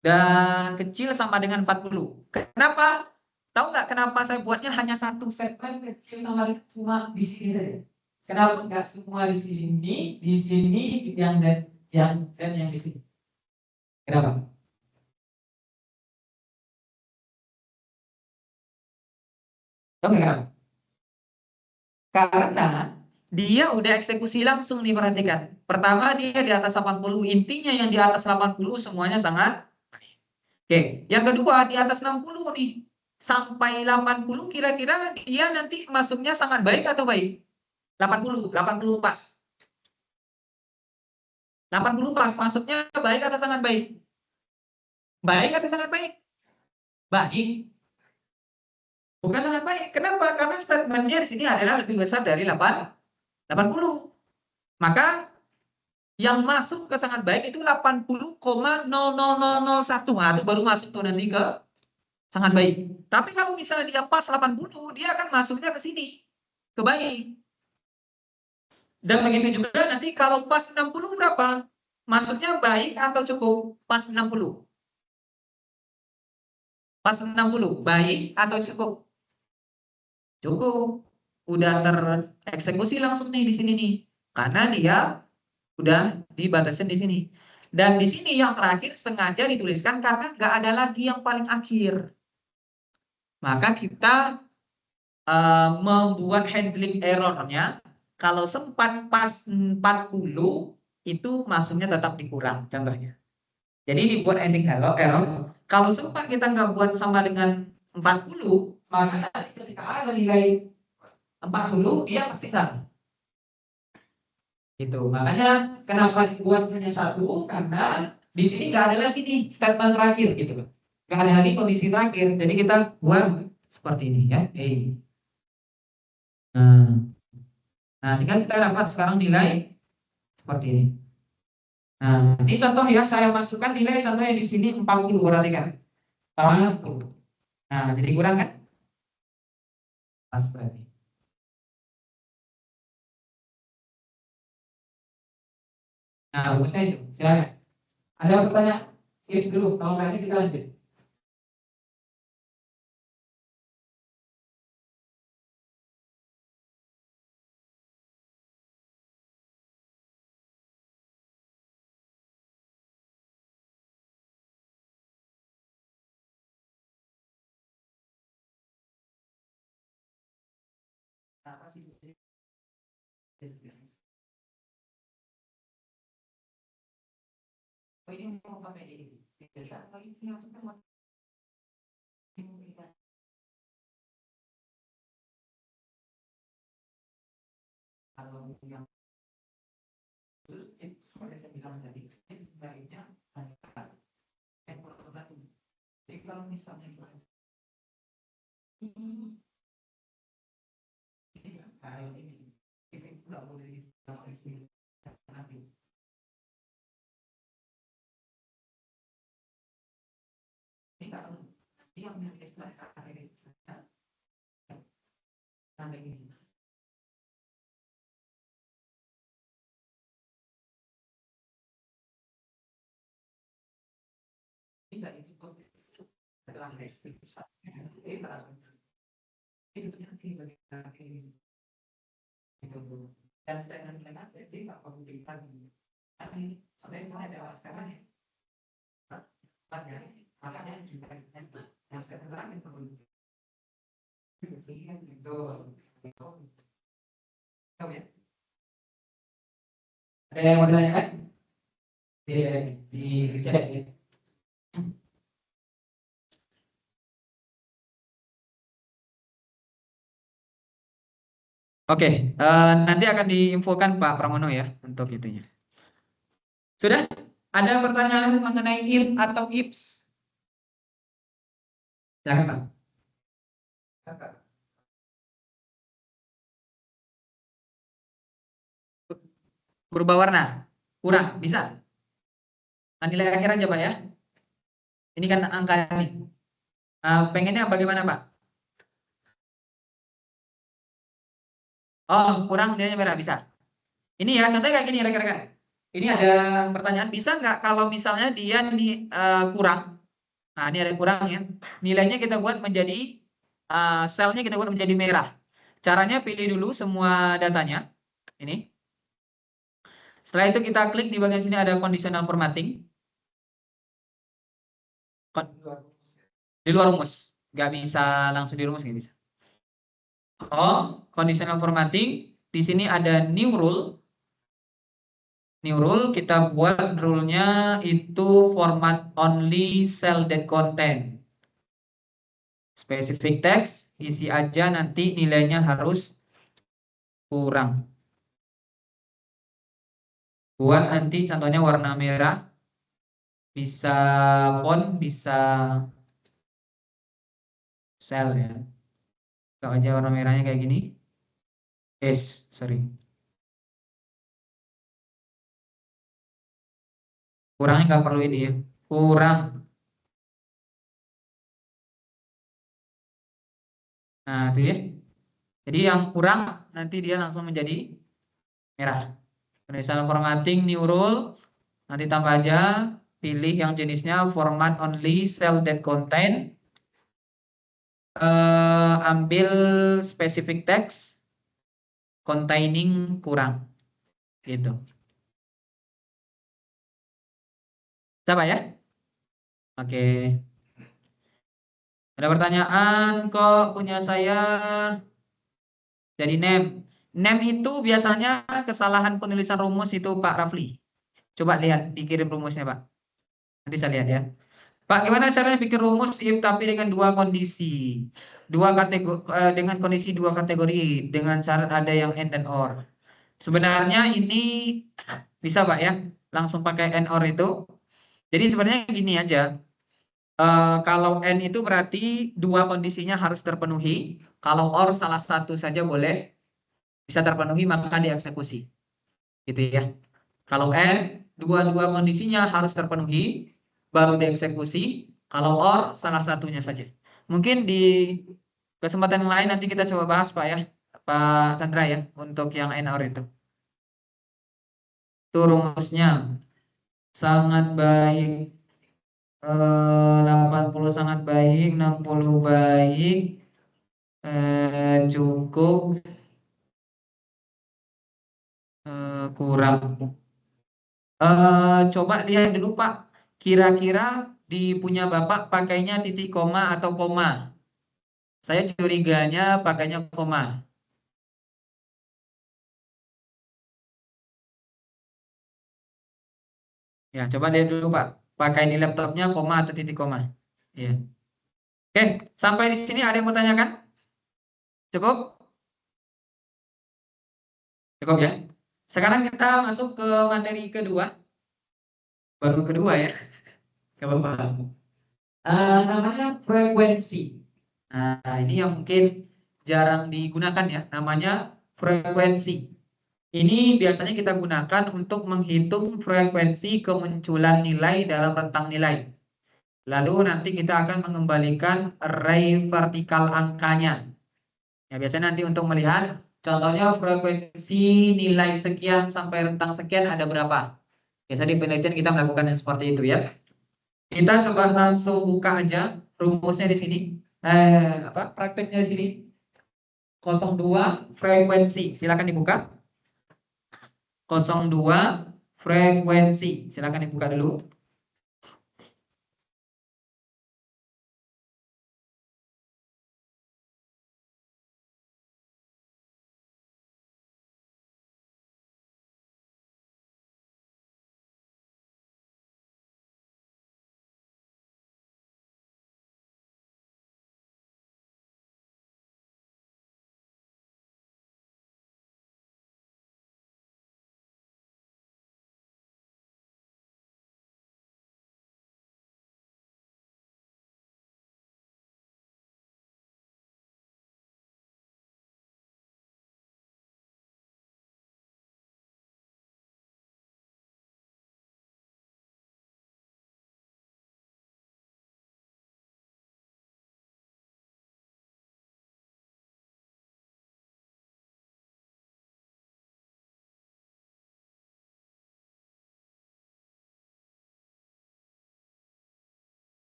Dan kecil sama dengan 40. Kenapa? Tahu nggak kenapa saya buatnya hanya satu segmen kecil sama dengan cuma di sini saja? Kenapa nggak semua di sini, yang dan yang di sini? Kenapa? Tahu nggak kenapa? Karena dia udah eksekusi langsung nih, perhatikan. Pertama dia di atas 80, intinya yang di atas 80 semuanya sangat baik. Oke, yang kedua di atas 60 nih. Sampai 80 kira-kira dia nanti masuknya sangat baik atau baik? 80 pas. 80 pas, masuknya baik atau sangat baik? Baik atau sangat baik? Baik. Bukan sangat baik. Kenapa? Karena statementnya di sini adalah lebih besar dari 80. Maka yang masuk ke sangat baik itu 80,00001. Nah, itu baru masuk tuh nanti ke sangat baik. Tapi kalau misalnya dia pas 80, dia akan masuknya ke sini, ke baik. Dan begitu juga nanti kalau pas 60 berapa? Masuknya baik atau cukup? Pas 60. Pas 60, baik atau cukup? Cukup. Udah tereksekusi langsung nih di sini nih. Karena dia udah dibatasin di sini. Dan di sini yang terakhir sengaja dituliskan karena nggak ada lagi yang paling akhir. Maka kita membuat handling errornya, kalau sempat pas 40 itu masuknya tetap dikurang, contohnya. Jadi dibuat ending error, kalau sempat kita nggak buat sama dengan 40, maka nanti ketika ada nilai 40, dia pasti salah. Gitu. Makanya kenapa dibuat hanya satu? Karena di sini nggak ada lagi nih statement terakhir gitu loh. Nggak ada lagi kondisi terakhir. Jadi kita buat seperti ini ya. Nah, sehingga kita dapat sekarang nilai seperti ini. Nah, ini contoh ya, saya masukkan nilai contohnya di sini 40, perhatikan. 40. Nah, jadi kurang kan? Pas berarti. Nah, bagusnya itu. Silakan. Ada pertanyaan? If dulu, kalau nggak ada kita lanjut. Apa sih? Oh, ini mau pakai ini. Biasa kalau ini yang kita mau kalau yang seperti saya bilang tadi, baiknya hanya batu. Jadi kalau misalnya ini nggak boleh nanti. Ini kalau yang sampai ini. Tidak itu setelah itu nanti bagi ini dan sedangkan mereka jadi nggak perlu dibagi. Tapi sebenarnya ada sekarang ya. Makanya juga yang sekarang itu perlu. Tahu ya? Ada yang mau ditanyakan? Di chat ya. Oke, nanti akan diinfokan Pak Pramono ya untuk itunya. Sudah? Ada pertanyaan mengenai if atau ifs? Silakan Pak. Berubah warna? Kurang? Bisa? Nah, nilai akhir aja Pak ya. Ini kan angka nih. Pengennya bagaimana Pak? Oh, kurang nilainya merah, bisa. Ini ya, contohnya kayak gini rekan-rekan. Ini ada pertanyaan, bisa nggak kalau misalnya dia nih kurang? Nah, ini ada kurang ya. Nilainya kita buat menjadi, selnya kita buat menjadi merah. Caranya pilih dulu semua datanya. Ini. Setelah itu kita klik di bagian sini ada conditional formatting. Kon- Di luar rumus. Nggak bisa langsung di rumus, nggak bisa. Oh, conditional formatting. Di sini ada new rule. New rule, kita buat rule-nya itu format only cell that contain. Specific text, isi aja nanti nilainya harus kurang. Buat nanti contohnya warna merah, bisa font, bisa cell ya. Kalau aja warna merahnya kayak gini. Sorry. Kurangnya nggak perlu ini ya. Kurang. Nah, itu ya. Jadi yang kurang nanti dia langsung menjadi merah. Conditional formatting new rule. Nanti tambah aja, pilih yang jenisnya format only cell that contain. Ambil specific text containing kurang. Gitu. Coba ya. Oke. Ada pertanyaan kok punya saya jadi name. Name itu biasanya kesalahan penulisan rumus itu Pak Rafli. Coba lihat dikirim rumusnya Pak. Nanti saya lihat ya. Pak, gimana caranya bikin rumus if tapi dengan dua kondisi? Dua kategori dengan kondisi dua kategori dengan syarat ada yang and dan or. Sebenarnya ini bisa Pak ya, langsung pakai and or itu. Jadi sebenarnya gini aja. Kalau N itu berarti dua kondisinya harus terpenuhi. Kalau OR salah satu saja boleh bisa terpenuhi maka dieksekusi. Gitu ya. Kalau N dua-dua kondisinya harus terpenuhi baru dieksekusi. Kalau OR salah satunya saja. Mungkin di kesempatan yang lain nanti kita coba bahas Pak ya. Pak Chandra ya untuk yang N OR itu. Itu rumusnya sangat baik. 80 sangat baik, 60 baik, cukup, kurang. Coba lihat dulu Pak, kira-kira di punya Bapak pakainya titik koma atau koma? Saya curiganya pakainya koma. Ya, coba lihat dulu Pak, pakai di laptopnya koma atau titik koma. Ya. Oke, sampai di sini ada yang mau tanyakan? Cukup? Cukup ya. Sekarang kita masuk ke materi kedua. Baru kedua ya. Gak apa-apa. Namanya frekuensi. Nah, ini yang mungkin jarang digunakan ya, namanya frekuensi. Ini biasanya kita gunakan untuk menghitung frekuensi kemunculan nilai dalam rentang nilai. Lalu nanti kita akan mengembalikan array vertikal angkanya. Ya, biasanya nanti untuk melihat contohnya frekuensi nilai sekian sampai rentang sekian ada berapa. Biasanya di penelitian kita melakukan yang seperti itu ya. Kita coba langsung buka aja rumusnya di sini. Prakteknya di sini. 02 frekuensi. Silakan dibuka. 02 frekuensi. Silakan dibuka dulu.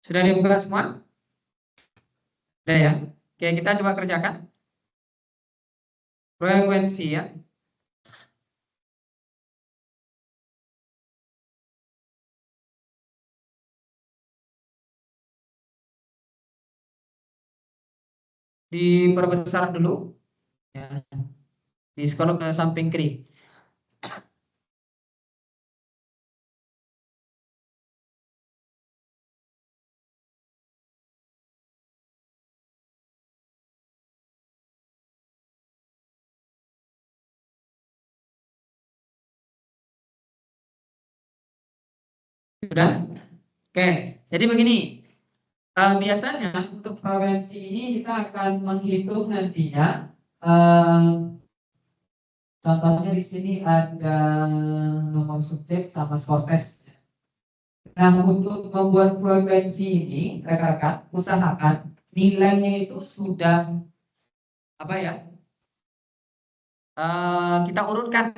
Sudah dibuka semua? Sudah ya? Oke, kita coba kerjakan. Frekuensi ya. Diperbesar dulu. Ya. Di scroll ke samping kiri. Sudah? Oke, jadi begini. Biasanya untuk frekuensi ini kita akan menghitung nantinya. Contohnya di sini ada nomor subjek sama skor tes. Nah, untuk membuat frekuensi ini, rekan-rekan, usahakan nilainya itu sudah apa ya? Kita urutkan,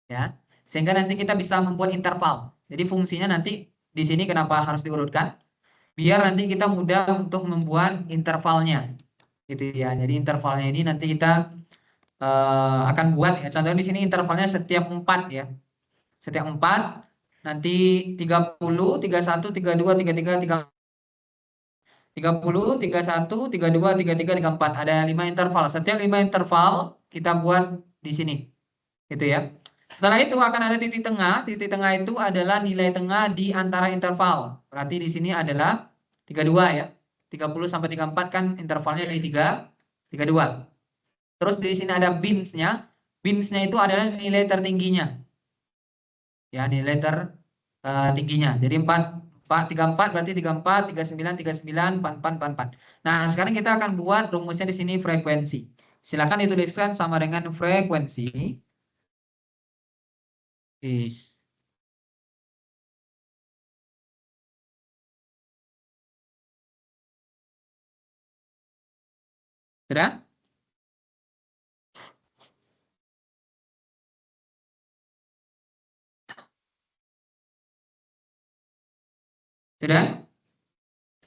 ya, sehingga nanti kita bisa membuat interval. Jadi fungsinya nanti di sini kenapa harus diurutkan? Biar nanti kita mudah untuk membuat intervalnya, gitu ya. Jadi intervalnya ini nanti kita akan buat ya. Contohnya di sini intervalnya setiap 4 ya. Setiap 4 nanti 30, 31, 32, 33, 30, 31, 32, 33, 34. Ada 5 interval. Setiap 5 interval kita buat di sini. Gitu ya. Setelah itu akan ada titik tengah. Titik tengah itu adalah nilai tengah di antara interval. Berarti di sini adalah 32 ya. 30 sampai 34 kan intervalnya di 3, 32. Terus di sini ada bins-nya. Bins-nya itu adalah nilai tertingginya. Ya, nilai tertingginya. Jadi 34 berarti 34, 39, 39, 44, 44. Nah, sekarang kita akan buat rumusnya di sini frekuensi. Silakan dituliskan sama dengan frekuensi. Is. Sudah? Sudah?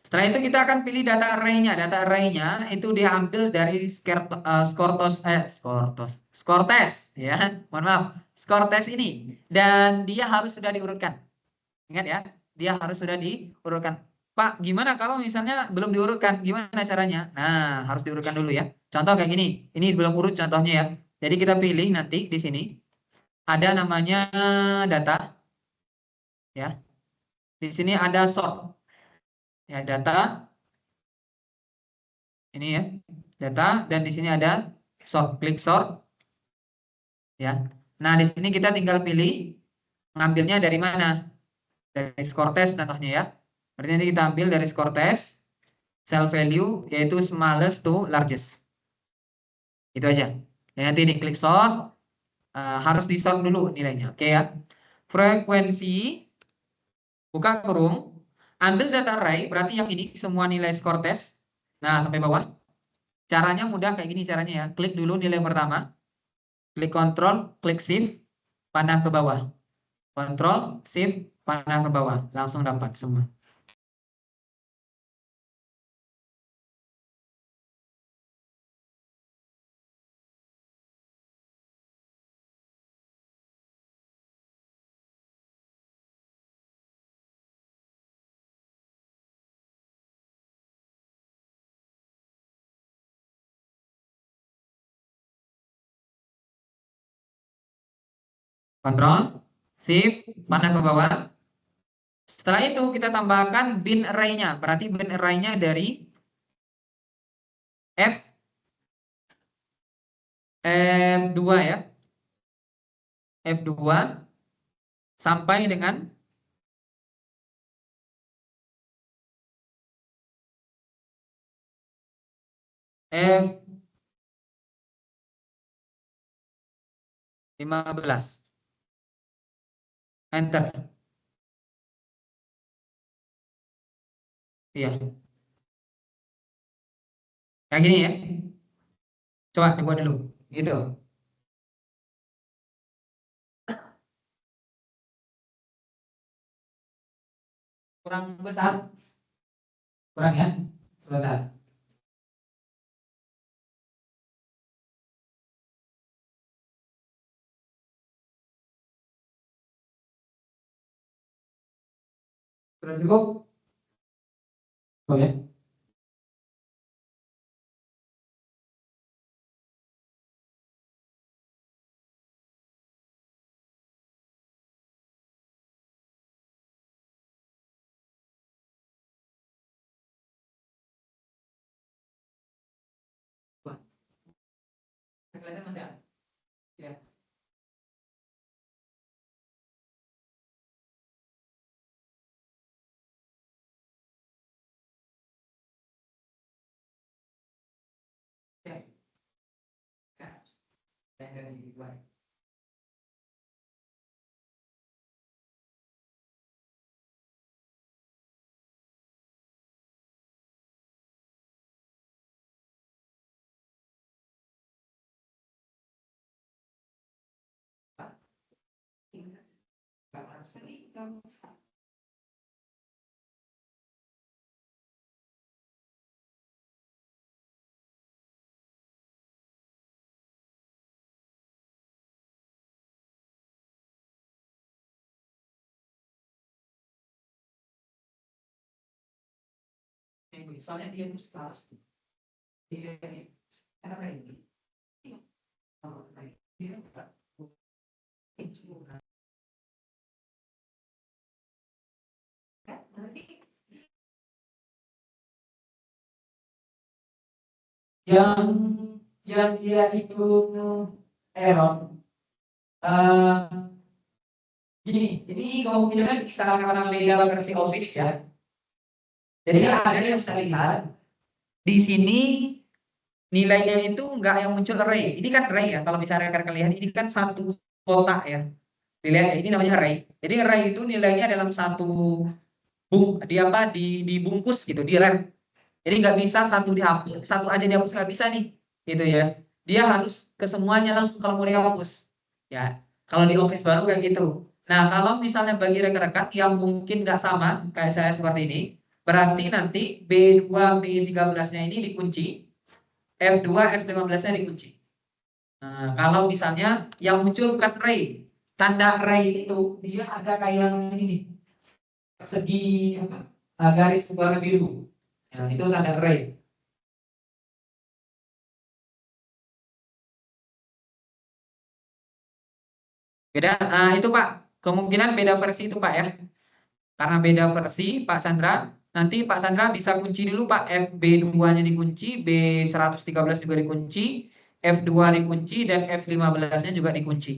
Setelah itu kita akan pilih data array-nya. Data array-nya itu diambil dari skor tes ya. Mohon maaf, skor tes ini, dan dia harus sudah diurutkan. Ingat ya, dia harus sudah diurutkan. Pak, gimana kalau misalnya belum diurutkan? Gimana caranya? Nah, harus diurutkan dulu ya. Contoh kayak gini. Ini belum urut contohnya ya. Jadi kita pilih nanti di sini ada namanya data ya. Di sini ada sort. Ya, data ini ya. Data, dan di sini ada sort, klik sort ya. Nah, di sini kita tinggal pilih ngambilnya dari mana? Dari skor tes contohnya ya. Berarti nanti kita ambil dari skor tes, cell value yaitu smallest to largest. Itu aja. Dan nanti di klik sort, harus di sort dulu nilainya. Oke ya. Frekuensi, buka kurung, ambil data array, berarti yang ini semua nilai skor tes. Nah, sampai bawah. Caranya mudah kayak gini caranya ya. Klik dulu nilai pertama. Klik Ctrl, klik Shift, panah ke bawah. Ctrl, Shift, panah ke bawah. Langsung dapat semua. Ctrl, Shift, panah ke bawah. Setelah itu kita tambahkan bin array-nya. Berarti bin array-nya dari F2 ya. F2 sampai dengan F15. Enter. Iya. Kayak gini ya. Coba dibuat dulu. Gitu. kurang besar, kurang ya, sebentar. Sudah cukup? Oh ya. Kelihatan Mas ya? Ya. Ya. Ya. Saya dari luar. Soalnya dia itu sekelas. Dia karena ini. Dia yang dia itu error. Gini, ini kemungkinan bisa karena beda versi Office ya. Jadi ada yang bisa lihat di sini nilainya itu enggak yang muncul array. Ini kan array ya. Kalau misalnya rekan lihat ini kan satu kotak ya. Dilihat ya, ini namanya array. Jadi array itu nilainya dalam satu dibungkus gitu, di rem. Jadi nggak bisa satu dihapus, satu aja dihapus nggak bisa nih, gitu ya. Dia harus ke semuanya langsung kalau mau dihapus. Ya, kalau di Office baru kayak gitu. Nah, kalau misalnya bagi rekan-rekan yang mungkin nggak sama kayak saya seperti ini, berarti nanti B2, B13-nya ini dikunci, F2, F15-nya dikunci. Nah, kalau misalnya yang muncul bukan array, tanda array itu dia ada kayak ini, segi garis warna biru. Ya, itu tanda array. Beda, itu Pak, kemungkinan beda versi itu Pak ya. Karena beda versi Pak Sandra, nanti Pak Sandra bisa kunci dulu Pak, FB2-nya dikunci, B113 juga dikunci, F2 dikunci, dan F15-nya juga dikunci.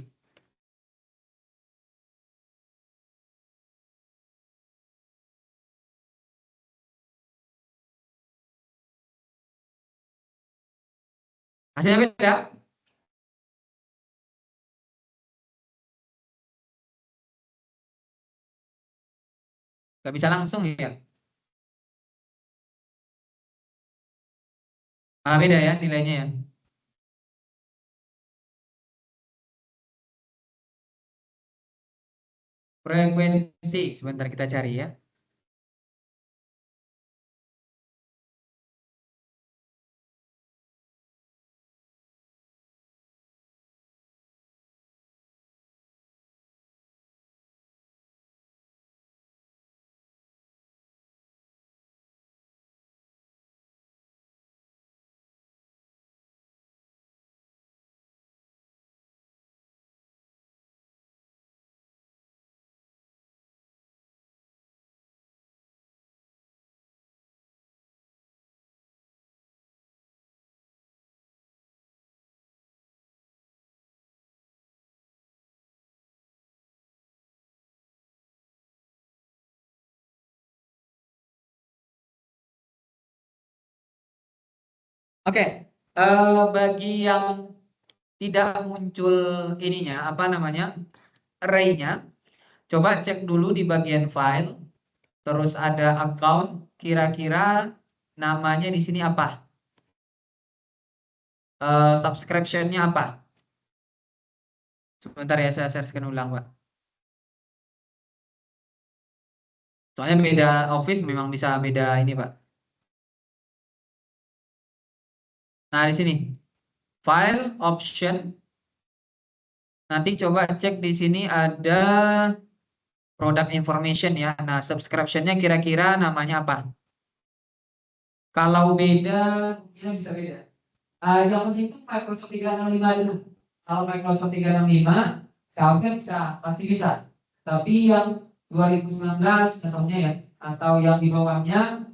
Hasilnya beda? Nggak bisa langsung ya? Malah beda ya nilainya ya? Frekuensi, sebentar kita cari ya. Oke, bagi yang tidak muncul ininya, apa namanya, array-nya, coba cek dulu di bagian file, terus ada account, kira-kira namanya di sini apa? Subscription-nya apa? Sebentar ya, saya share ulang, Pak. Soalnya beda office memang bisa beda ini, Pak. Nah, di sini file option. Nanti coba cek di sini ada product information ya. Nah, subscription-nya kira-kira namanya apa? Kalau beda, mungkin bisa beda. Yang penting itu Microsoft 365 dulu. Kalau Microsoft 365, seharusnya bisa, pasti bisa. Tapi yang 2019 contohnya ya, atau yang di bawahnya,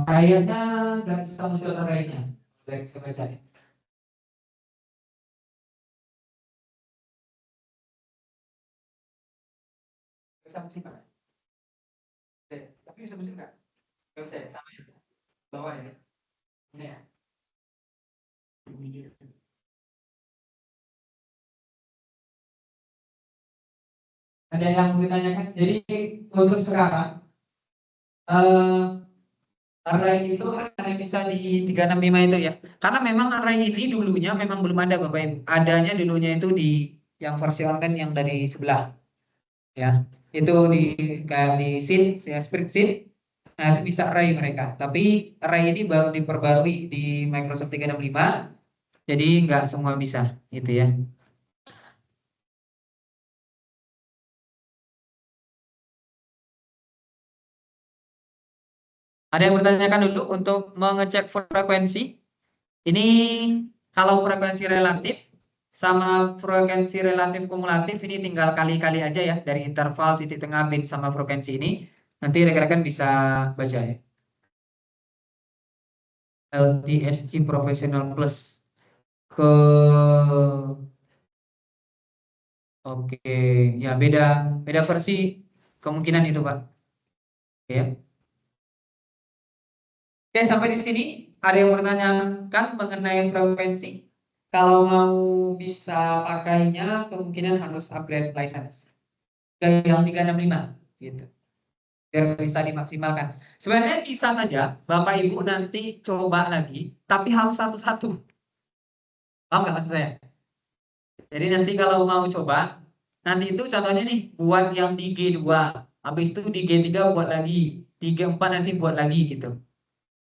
kayaknya nggak bisa muncul array-nya. Dari saya baca ya. Bisa muncul nggak? Tapi bisa muncul nggak? Nggak bisa ya, sama ya. Bawah ya. Ini ya. Ada yang ditanyakan. Jadi untuk sekarang, array itu hanya bisa di 365 itu ya. Karena memang array ini dulunya memang belum ada Bapak Ibu. Adanya dulunya itu di yang versi online yang dari sebelah ya. Itu di kayak di Sheet, ya spreadsheet. Nah, itu bisa array mereka. Tapi array ini baru diperbarui di Microsoft 365. Jadi nggak semua bisa gitu ya. Ada yang bertanyakan dulu untuk mengecek frekuensi. Ini kalau frekuensi relatif sama frekuensi relatif kumulatif ini tinggal kali-kali aja ya dari interval titik tengah bit sama frekuensi ini. Nanti rekan-rekan bisa baca ya. LTSC Professional Plus ke oke ya beda beda versi kemungkinan itu Pak. Ya. Oke, sampai di sini ada yang menanyakan mengenai frekuensi. Kalau mau bisa pakainya kemungkinan harus upgrade license ke yang 365 gitu. Biar bisa dimaksimalkan. Sebenarnya bisa saja Bapak Ibu nanti coba lagi, tapi harus satu-satu. Paham nggak maksud saya? Jadi nanti kalau mau coba, nanti itu contohnya nih, buat yang di G2, habis itu di G3 buat lagi, di G4 nanti buat lagi gitu.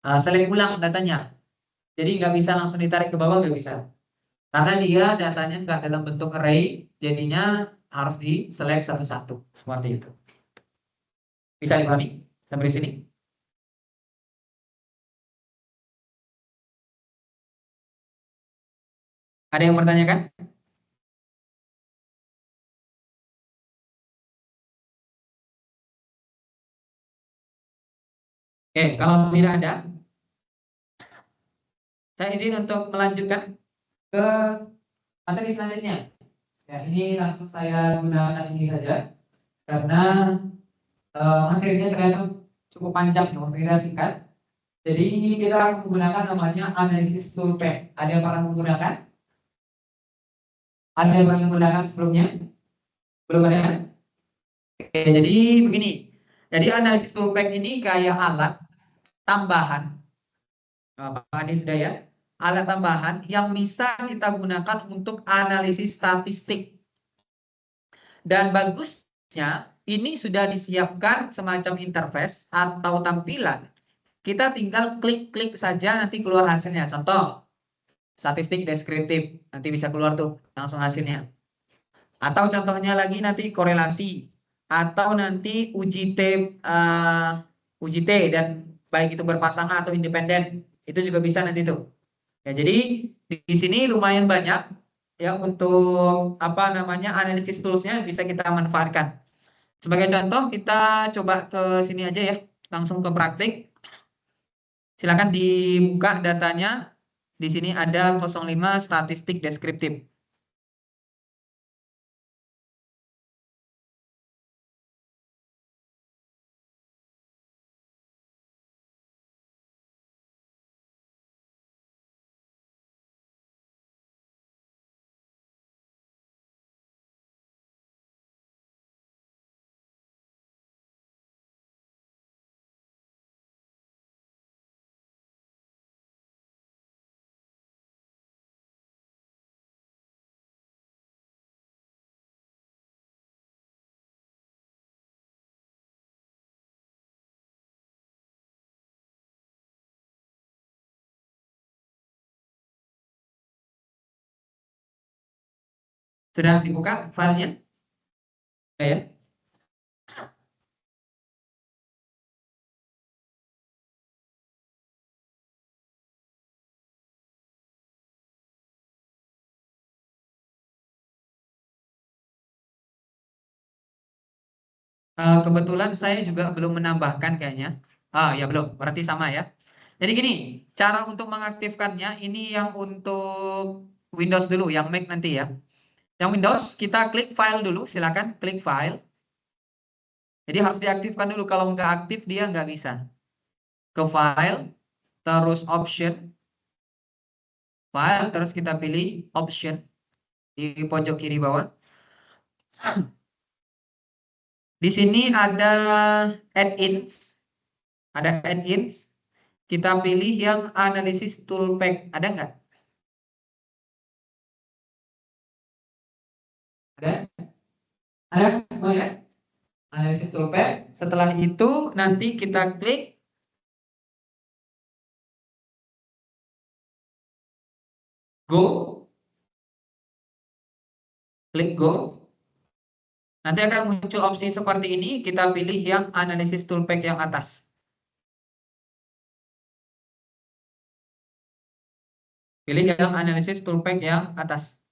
Select ulang datanya. Jadi nggak bisa langsung ditarik ke bawah, nggak bisa. Karena dia datanya nggak dalam bentuk array, jadinya harus di select satu-satu. Seperti itu. Bisa dipahami sampai di sini? Ada yang bertanyakan? Oke, kalau tidak ada, saya izin untuk melanjutkan ke materi selanjutnya. Ya, ini langsung saya gunakan ini saja karena materinya ternyata cukup panjang ya, materinya singkat. Jadi kita akan menggunakan namanya analisis toolpath. Ada yang pernah menggunakan? Ada yang pernah menggunakan sebelumnya? Belum ada? Oke, jadi begini. Jadi analisis toolpath ini kayak alat tambahan. Pak Adi sudah ya? Alat tambahan yang bisa kita gunakan untuk analisis statistik. Dan bagusnya ini sudah disiapkan semacam interface atau tampilan. Kita tinggal klik-klik saja nanti keluar hasilnya. Contoh, statistik deskriptif. Nanti bisa keluar tuh langsung hasilnya. Atau contohnya lagi nanti korelasi. Atau nanti uji T dan baik itu berpasangan atau independen. Itu juga bisa nanti tuh. Ya, jadi di sini lumayan banyak ya untuk apa namanya analisis toolsnya bisa kita manfaatkan. Sebagai contoh kita coba ke sini aja ya, langsung ke praktik. Silakan dibuka datanya. Di sini ada 05 statistik deskriptif. Sudah dibuka filenya? Sudah ya? Kebetulan saya juga belum menambahkan kayaknya. Ya belum, berarti sama ya. Jadi gini, cara untuk mengaktifkannya ini yang untuk Windows dulu, yang Mac nanti ya. Yang Windows kita klik file dulu, silakan klik file. Jadi harus diaktifkan dulu, kalau nggak aktif dia nggak bisa. Ke file, terus option, file, terus kita pilih option di pojok kiri bawah. Di sini ada add-ins, kita pilih yang analisis toolpack, ada nggak? Ada semua ya? Analisis toolpack. Setelah itu nanti kita klik go, klik go. Nanti akan muncul opsi seperti ini, kita pilih yang analisis toolpack yang atas. Pilih yang analisis toolpack yang atas.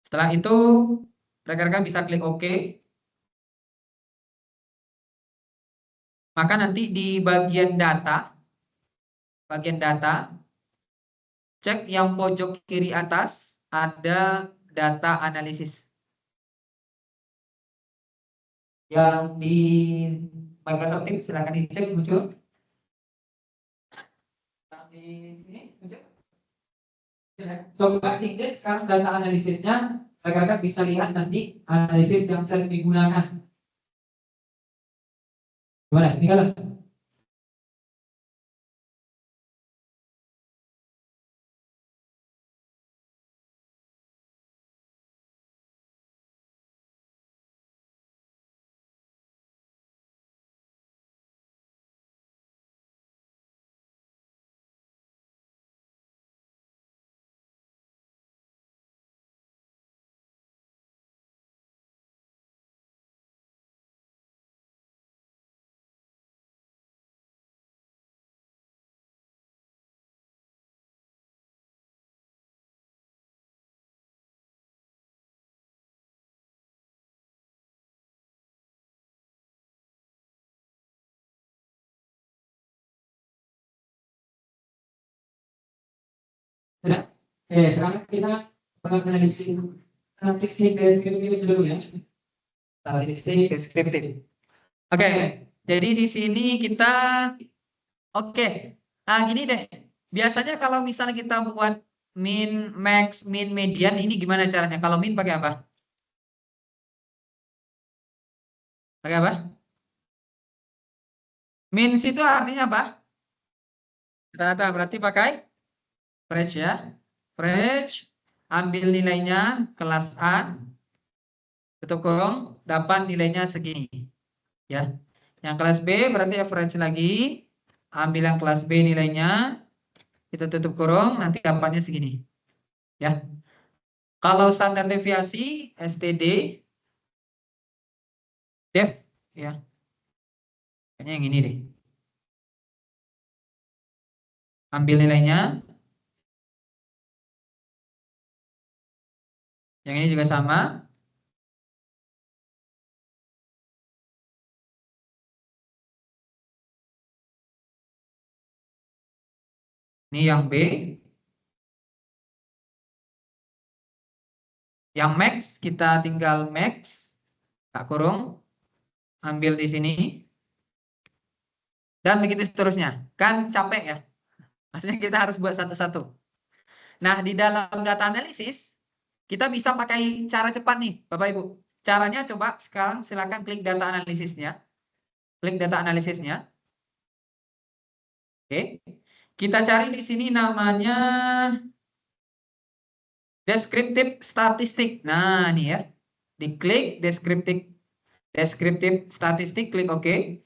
Setelah itu rekan-rekan bisa klik OK. Maka nanti di bagian data, cek yang pojok kiri atas ada data analisis. Yang di Microsoft Teams silakan dicek muncul. Di sini muncul. Coba tinggal sekarang data analisisnya, rekan-rekan bisa lihat nanti analisis yang sering digunakan. Gimana? Tinggal. Sudah? Sekarang kita menganalisis statistik deskriptif dulu ya. Statistik deskriptif. Oke, jadi di sini kita Nah, gini deh. Biasanya kalau misalnya kita buat min, max, min, median, ini gimana caranya? Kalau min pakai apa? Pakai apa? Min itu artinya apa? Rata-rata, berarti pakai average ya. Average, ambil nilainya kelas A, tutup kurung, dapat nilainya segini. Ya. Yang kelas B berarti average lagi, ambil yang kelas B nilainya, itu tutup kurung, nanti dapatnya segini. Ya. Kalau standar deviasi STD, def, ya. Kayaknya yang ini deh. Ambil nilainya. Yang ini juga sama. Ini yang B. Yang max, kita tinggal max. Tak kurung. Ambil di sini. Dan begitu seterusnya. Kan capek ya. Maksudnya kita harus buat satu-satu. Nah, di dalam data analisis, kita bisa pakai cara cepat nih, Bapak Ibu. Caranya coba sekarang silakan klik data analisisnya. Klik data analisisnya. Oke. Kita cari di sini namanya deskriptif statistik. Nah, ini ya. Diklik deskriptif statistik, klik OK.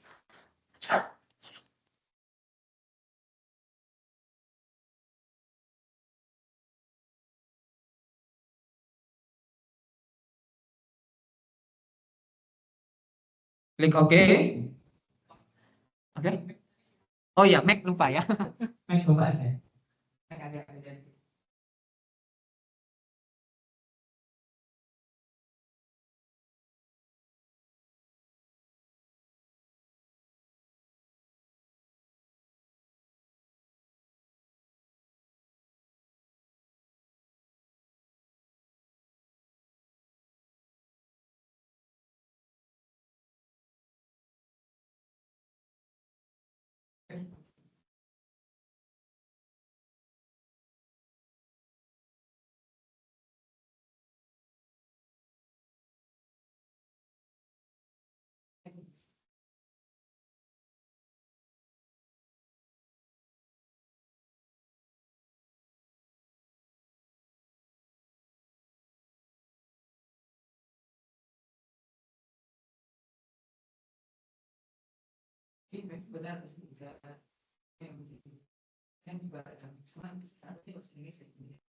Klik OK. Oke. Oh ya, Mac lupa ya. Mac coba saya. Benar bisa yang juga cuma nanti bahasa Inggris.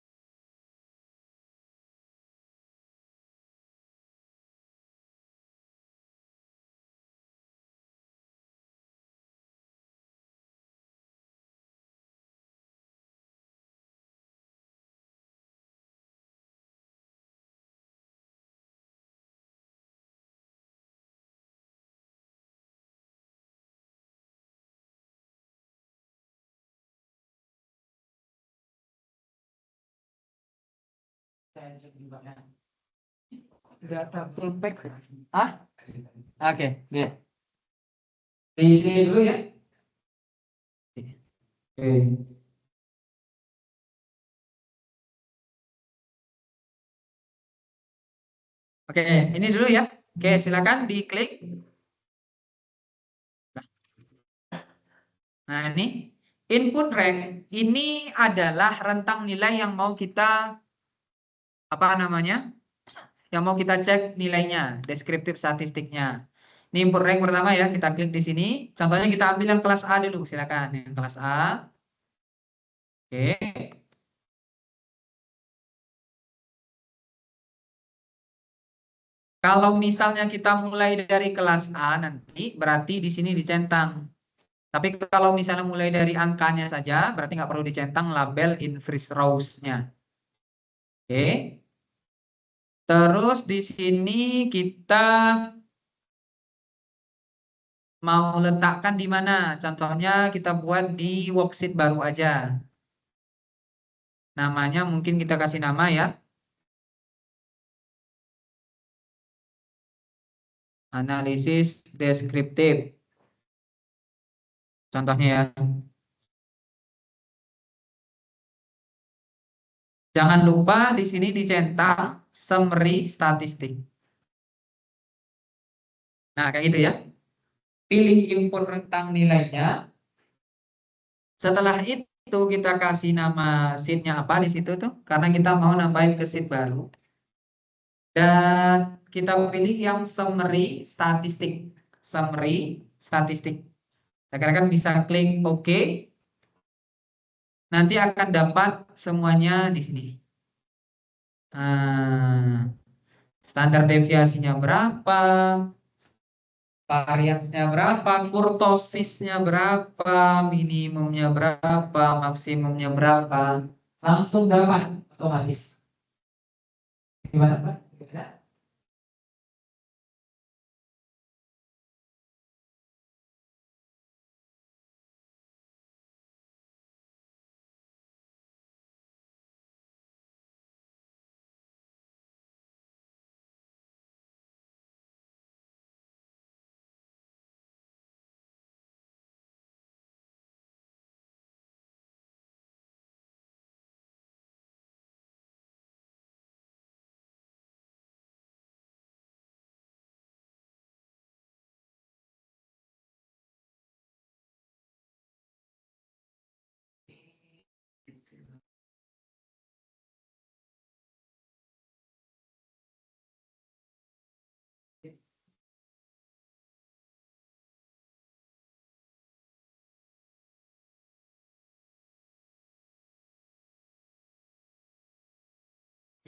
Saya cek juga ya. Data full pack. Ah? Oke, dia. Diisi dulu ya. Oke. Oke, ini dulu ya. Oke, silakan diklik. Nah, ini input rank ini adalah rentang nilai yang mau kita apa namanya? Yang mau kita cek nilainya, deskriptif statistiknya. Ini input rank pertama ya, kita klik di sini. Contohnya kita ambil yang kelas A dulu, silakan. Yang kelas A. Oke. Kalau misalnya kita mulai dari kelas A nanti berarti di sini dicentang. Tapi kalau misalnya mulai dari angkanya saja berarti nggak perlu dicentang label inverse rows-nya. Oke. Terus di sini kita mau letakkan di mana? Contohnya kita buat di worksheet baru aja. Namanya mungkin kita kasih nama ya. Analisis deskriptif. Contohnya ya. Jangan lupa di sini dicentang summary statistik. Nah, kayak gitu ya. Pilih input rentang nilainya. Setelah itu kita kasih nama sheet-nya apa di situ tuh, karena kita mau nambahin ke sheet baru. Dan kita pilih yang summary statistik. Summary statistik. Rekan-rekan bisa klik OK. Nanti akan dapat semuanya di sini. Standar deviasinya berapa, variansnya berapa, kurtosisnya berapa, minimumnya berapa, maksimumnya berapa, langsung dapat otomatis. Gimana Pak? Bisa?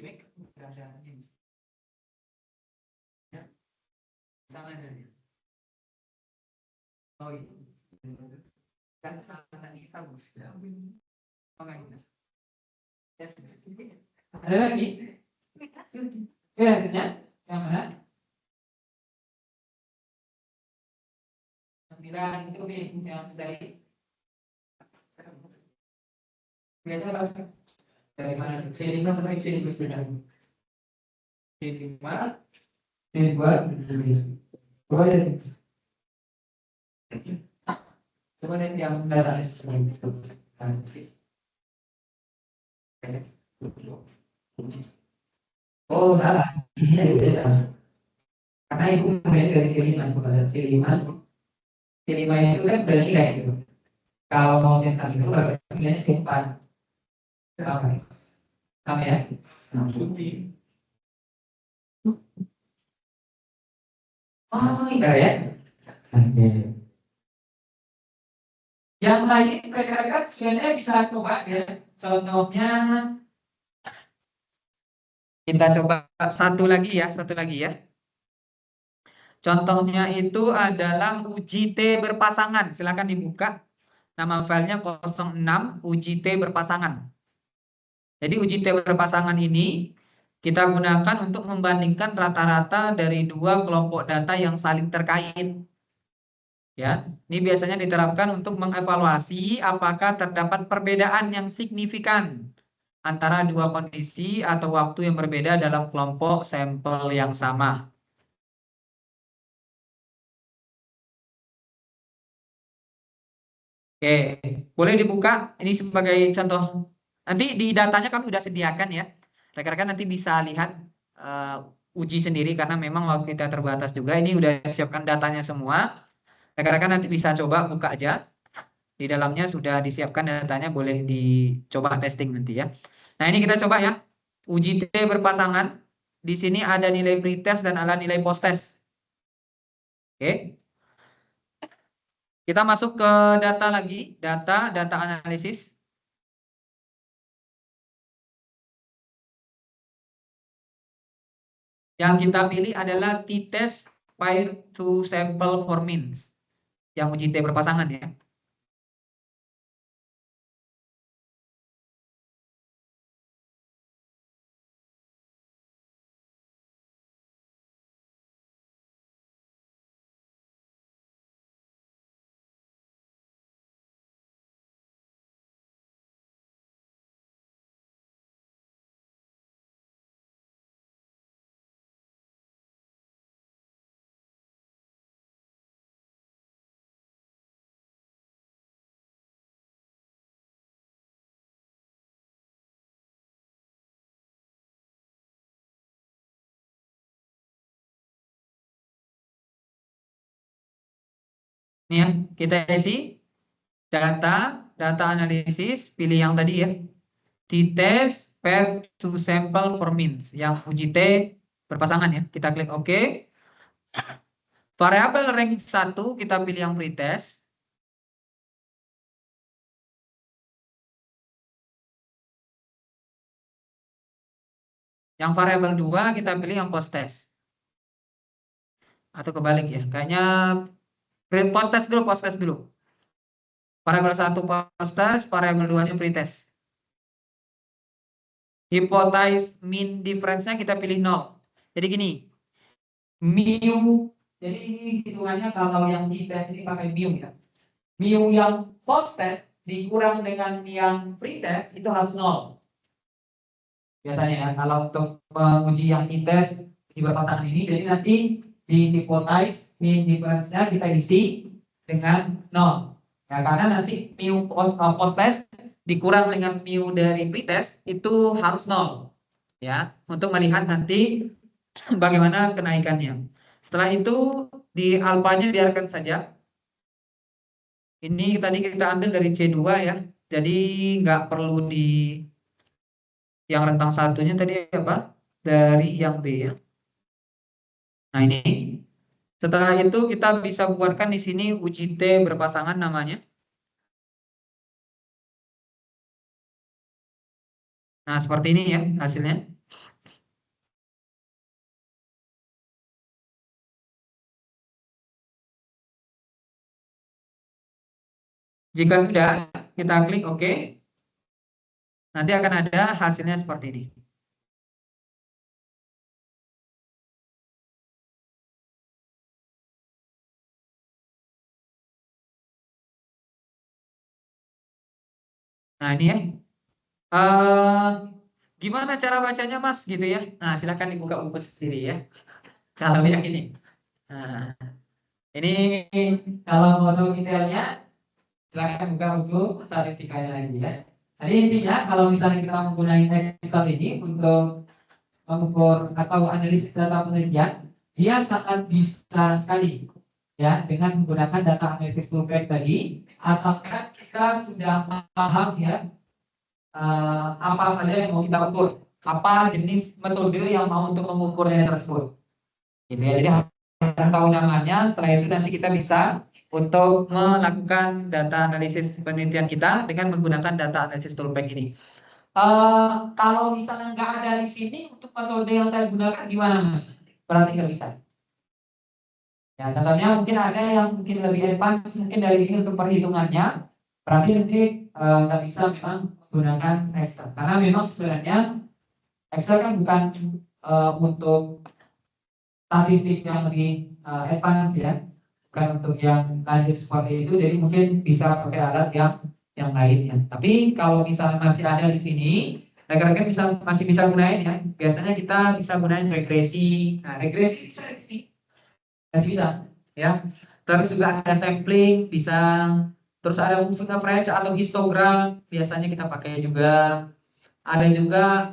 Ini ada ini. Ya, sama ini. Oh iya. Kan tadi sama. Oke. Ada lagi? Ya, hasilnya yang mana? 9 itu B yang dari biasanya pas dari mana? C5 sampai C2 sebenarnya. C5, C2, coba lihat. Coba lihat yang darah seperti itu. Oh, salah. Ini beda. Karena ibu mulai dari C5 kepada C5. C5 itu kan bernilai gitu. Kalau mau centang itu berarti nilainya C4. Sama ya? Oh, enggak ya? Oke. Yang lain rekan-rekan sebenarnya bisa coba ya. Contohnya kita coba satu lagi ya. Contohnya itu adalah uji T berpasangan. Silakan dibuka. Nama filenya 06 uji T berpasangan. Jadi uji T berpasangan ini kita gunakan untuk membandingkan rata-rata dari dua kelompok data yang saling terkait. Ya, ini biasanya diterapkan untuk mengevaluasi apakah terdapat perbedaan yang signifikan antara dua kondisi atau waktu yang berbeda dalam kelompok sampel yang sama. Oke, boleh dibuka ini sebagai contoh. Nanti di datanya kami sudah sediakan ya. Rekan-rekan nanti bisa lihat uji sendiri karena memang waktu kita terbatas juga. Ini udah siapkan datanya semua. Rekan-rekan nanti bisa coba buka aja. Di dalamnya sudah disiapkan datanya, boleh dicoba testing nanti ya. Nah, ini kita coba ya. Uji T berpasangan. Di sini ada nilai pretest dan ada nilai post-test. Oke. Kita masuk ke data lagi, data analisis. Yang kita pilih adalah t-test pair to sample for means. Yang uji T berpasangan ya. Nih ya, kita isi data analisis, pilih yang tadi ya. T-test pair to sample for means. Yang uji T berpasangan ya. Kita klik OK. Variabel rank 1 kita pilih yang pretest. Yang variabel 2 kita pilih yang post-test. Atau kebalik ya. Kayaknya post-test dulu. Variabel 1 post-test, variabel 2-nya pretest. Hypothesize mean difference-nya kita pilih 0. Jadi gini, mu, jadi ini hitungannya kalau yang di tes ini pakai mu ya. Mu yang post-test dikurang dengan yang pretest itu harus 0. Biasanya ya, kalau untuk menguji yang t-test di berpasangan ini, jadi nanti di hypothesize mean difference-nya kita isi dengan 0. Ya, karena nanti mu post-test dikurang dengan mu dari pretest itu harus 0. Ya, untuk melihat nanti bagaimana kenaikannya. Setelah itu di alfanya biarkan saja. Ini tadi kita ambil dari C2 ya. Jadi nggak perlu di yang rentang satunya tadi apa? Dari yang B ya. Nah, ini. Setelah itu kita bisa buatkan di sini uji T berpasangan namanya. Nah, seperti ini ya hasilnya. Jika sudah, kita klik OK. Nanti akan ada hasilnya seperti ini. Nah, ini ya. Gimana cara bacanya, Mas? Gitu ya. Nah, silahkan dibuka buku sendiri ya. Kalau yang ini. Nah, ini kalau mau tahu detailnya, silahkan buka buku statistikanya lagi ya. Jadi intinya kalau misalnya kita menggunakan Excel ini untuk mengukur atau analisis data penelitian, dia sangat bisa sekali ya dengan menggunakan data analisis toolpack tadi, asalkan kita sudah paham ya apa saja yang mau kita ukur, apa jenis metode yang mau untuk mengukurnya tersebut. Gitu ya. Jadi harus tahu namanya, setelah itu nanti kita bisa untuk melakukan data analisis penelitian kita dengan menggunakan data analisis toolpack ini. Kalau misalnya nggak ada di sini untuk metode yang saya gunakan gimana, Mas? Berarti nggak bisa. Ya, contohnya mungkin ada yang mungkin lebih advance mungkin dari ini untuk perhitungannya. Berarti nanti nggak bisa memang menggunakan Excel. Karena memang sebenarnya Excel kan bukan untuk statistik yang lebih advance ya, bukan untuk yang lanjut seperti itu. Jadi mungkin bisa pakai alat yang lainnya. Tapi kalau misalnya masih ada di sini, rekan-rekan masih bisa gunain ya. Biasanya kita bisa gunain regresi. Nah, regresi bisa di sini, masih bisa ya. Terus juga ada sampling bisa. Terus ada moving average atau histogram, biasanya kita pakai juga. Ada juga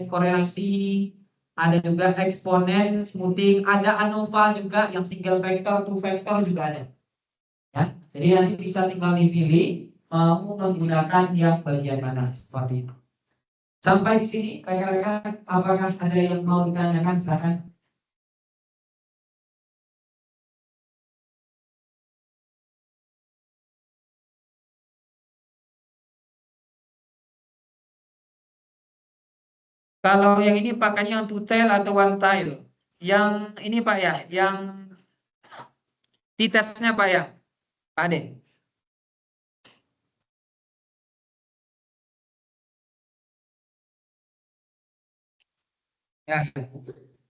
korelasi, ada juga eksponen, smoothing, ada ANOVA juga yang single factor, two factor juga ada. Ya, jadi nanti bisa tinggal dipilih mau menggunakan yang bagian mana seperti itu. Sampai di sini, rekan-rekan, apakah ada yang mau ditanyakan? Silakan. Kalau yang ini pakainya yang two tail atau one tail? Yang ini Pak ya, yang t-testnya Pak ya, Pak Ade. Ya.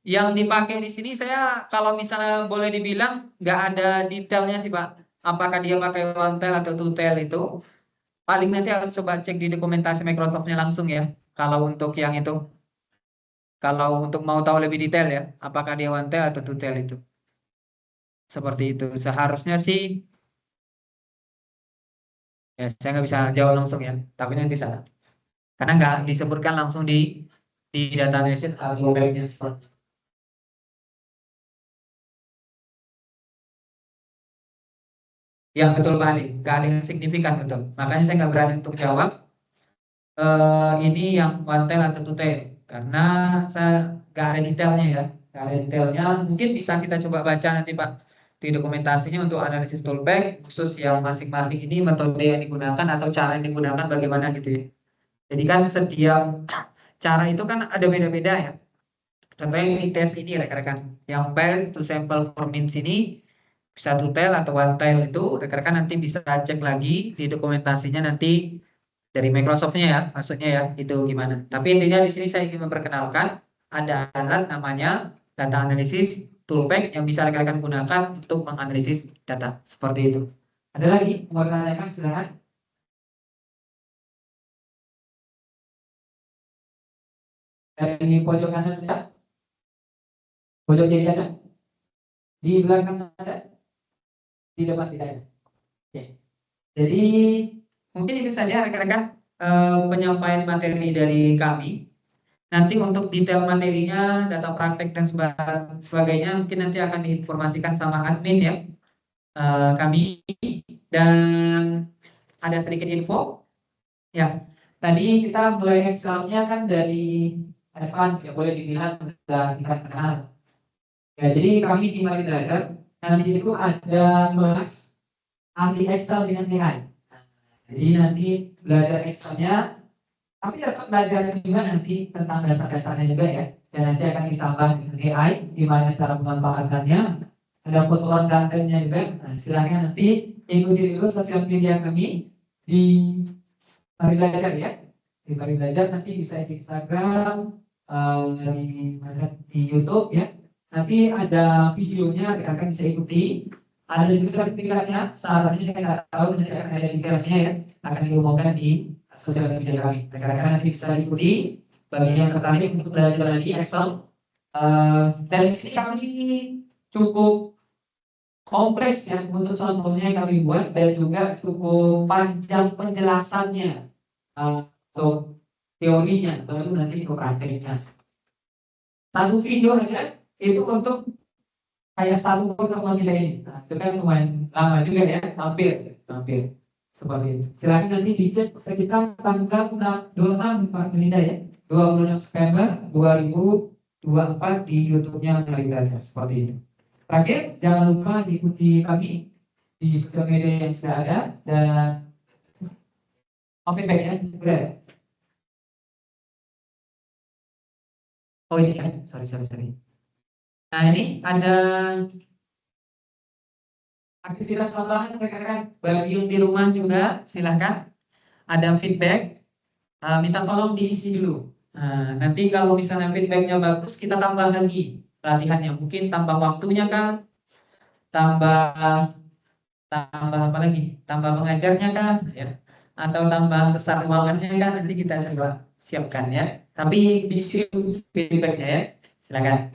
Yang dipakai di sini saya kalau misalnya boleh dibilang nggak ada detailnya sih Pak. Apakah dia pakai one tail atau two tail itu? Paling nanti harus coba cek di dokumentasi Microsoft-nya langsung ya. Kalau untuk yang itu, kalau untuk mau tahu lebih detail ya, apakah dia one tail atau two tail itu. Seperti itu. Seharusnya sih, ya saya nggak bisa jawab langsung ya. Tapi nanti sana. Karena nggak disebutkan langsung di data analisis atau webnya seperti. Ya betul Pak Ali, nggak ada yang signifikan betul. Makanya saya nggak berani untuk jawab ini yang one tail atau two tail karena saya nggak ada detailnya ya, nggak ada detailnya. Mungkin bisa kita coba baca nanti Pak di dokumentasinya untuk analisis toolpack khusus yang masing-masing ini metode yang digunakan atau cara yang digunakan bagaimana gitu ya. Jadi kan setiap cara itu kan ada beda-beda ya. Contohnya ini tes ini rekan-rekan yang pair to sample for means ini bisa two tail atau one tail itu rekan-rekan nanti bisa cek lagi di dokumentasinya nanti dari Microsoft-nya ya, maksudnya ya, itu gimana. Tapi intinya di sini saya ingin memperkenalkan ada alat namanya data analysis toolpack yang bisa rekan-rekan gunakan untuk menganalisis data seperti itu. Ada lagi mau ditanyakan silakan. Dari pojok kanan ada, pojok kiri ada, di belakang ada, di depan tidak ada. Oke. Jadi mungkin itu saja rekan-rekan penyampaian materi dari kami. Nanti untuk detail materinya, data praktek dan sebagainya mungkin nanti akan diinformasikan sama admin ya kami. Dan ada sedikit info ya. Tadi kita mulai Excel-nya kan dari advance ya, boleh dibilang sudah tingkat kenal. Ya, jadi kami di Mari Belajar nanti itu ada kelas ahli Excel dengan AI. Jadi nanti belajar Excel-nya, tapi tetap belajar juga nanti tentang dasar-dasarnya juga ya. Dan nanti akan ditambah dengan AI, gimana cara memanfaatkannya. Ada fotoan kontennya juga. Nah, silahkan nanti ikuti dulu sosial media kami di Mari Belajar ya. Di Mari Belajar nanti bisa di Instagram, di YouTube ya. Nanti ada videonya, rekan-rekan bisa ikuti. Ada juga sertifikatnya, sahabatnya saya nggak tahu nanti akan ada detailnya ya, akan diumumkan di sosial media kami. Rekan-rekan nanti bisa ikuti. Bagi yang tertarik untuk belajar lagi Excel, dari sini kami cukup kompleks ya untuk contohnya yang kami buat dan juga cukup panjang penjelasannya untuk teorinya, tentu nanti untuk prakteknya. Satu video aja itu untuk kayak satu sama kita ini. Nah, itu kan lumayan lama juga ya, hampir seperti itu. Silakan nanti dicek sekitar tanggal 26 Pak Melinda ya, 26 September 2024 di YouTube-nya Mari Belajar seperti itu. Terakhir, jangan lupa diikuti kami di sosial media yang sudah ada dan feedback ya, udah. Oh ini kan, sorry. Nah ini ada aktivitas tambahan rekan-rekan bagi yang di rumah juga, silahkan. Ada feedback, minta tolong diisi dulu. Nah, nanti kalau misalnya feedbacknya bagus, kita tambah lagi pelatihannya. Mungkin tambah waktunya kan, tambah apa lagi, tambah pengajarnya kan ya, atau tambah besar ruangannya kan, nanti kita coba siapkan ya, tapi diisi feedbacknya ya, silakan.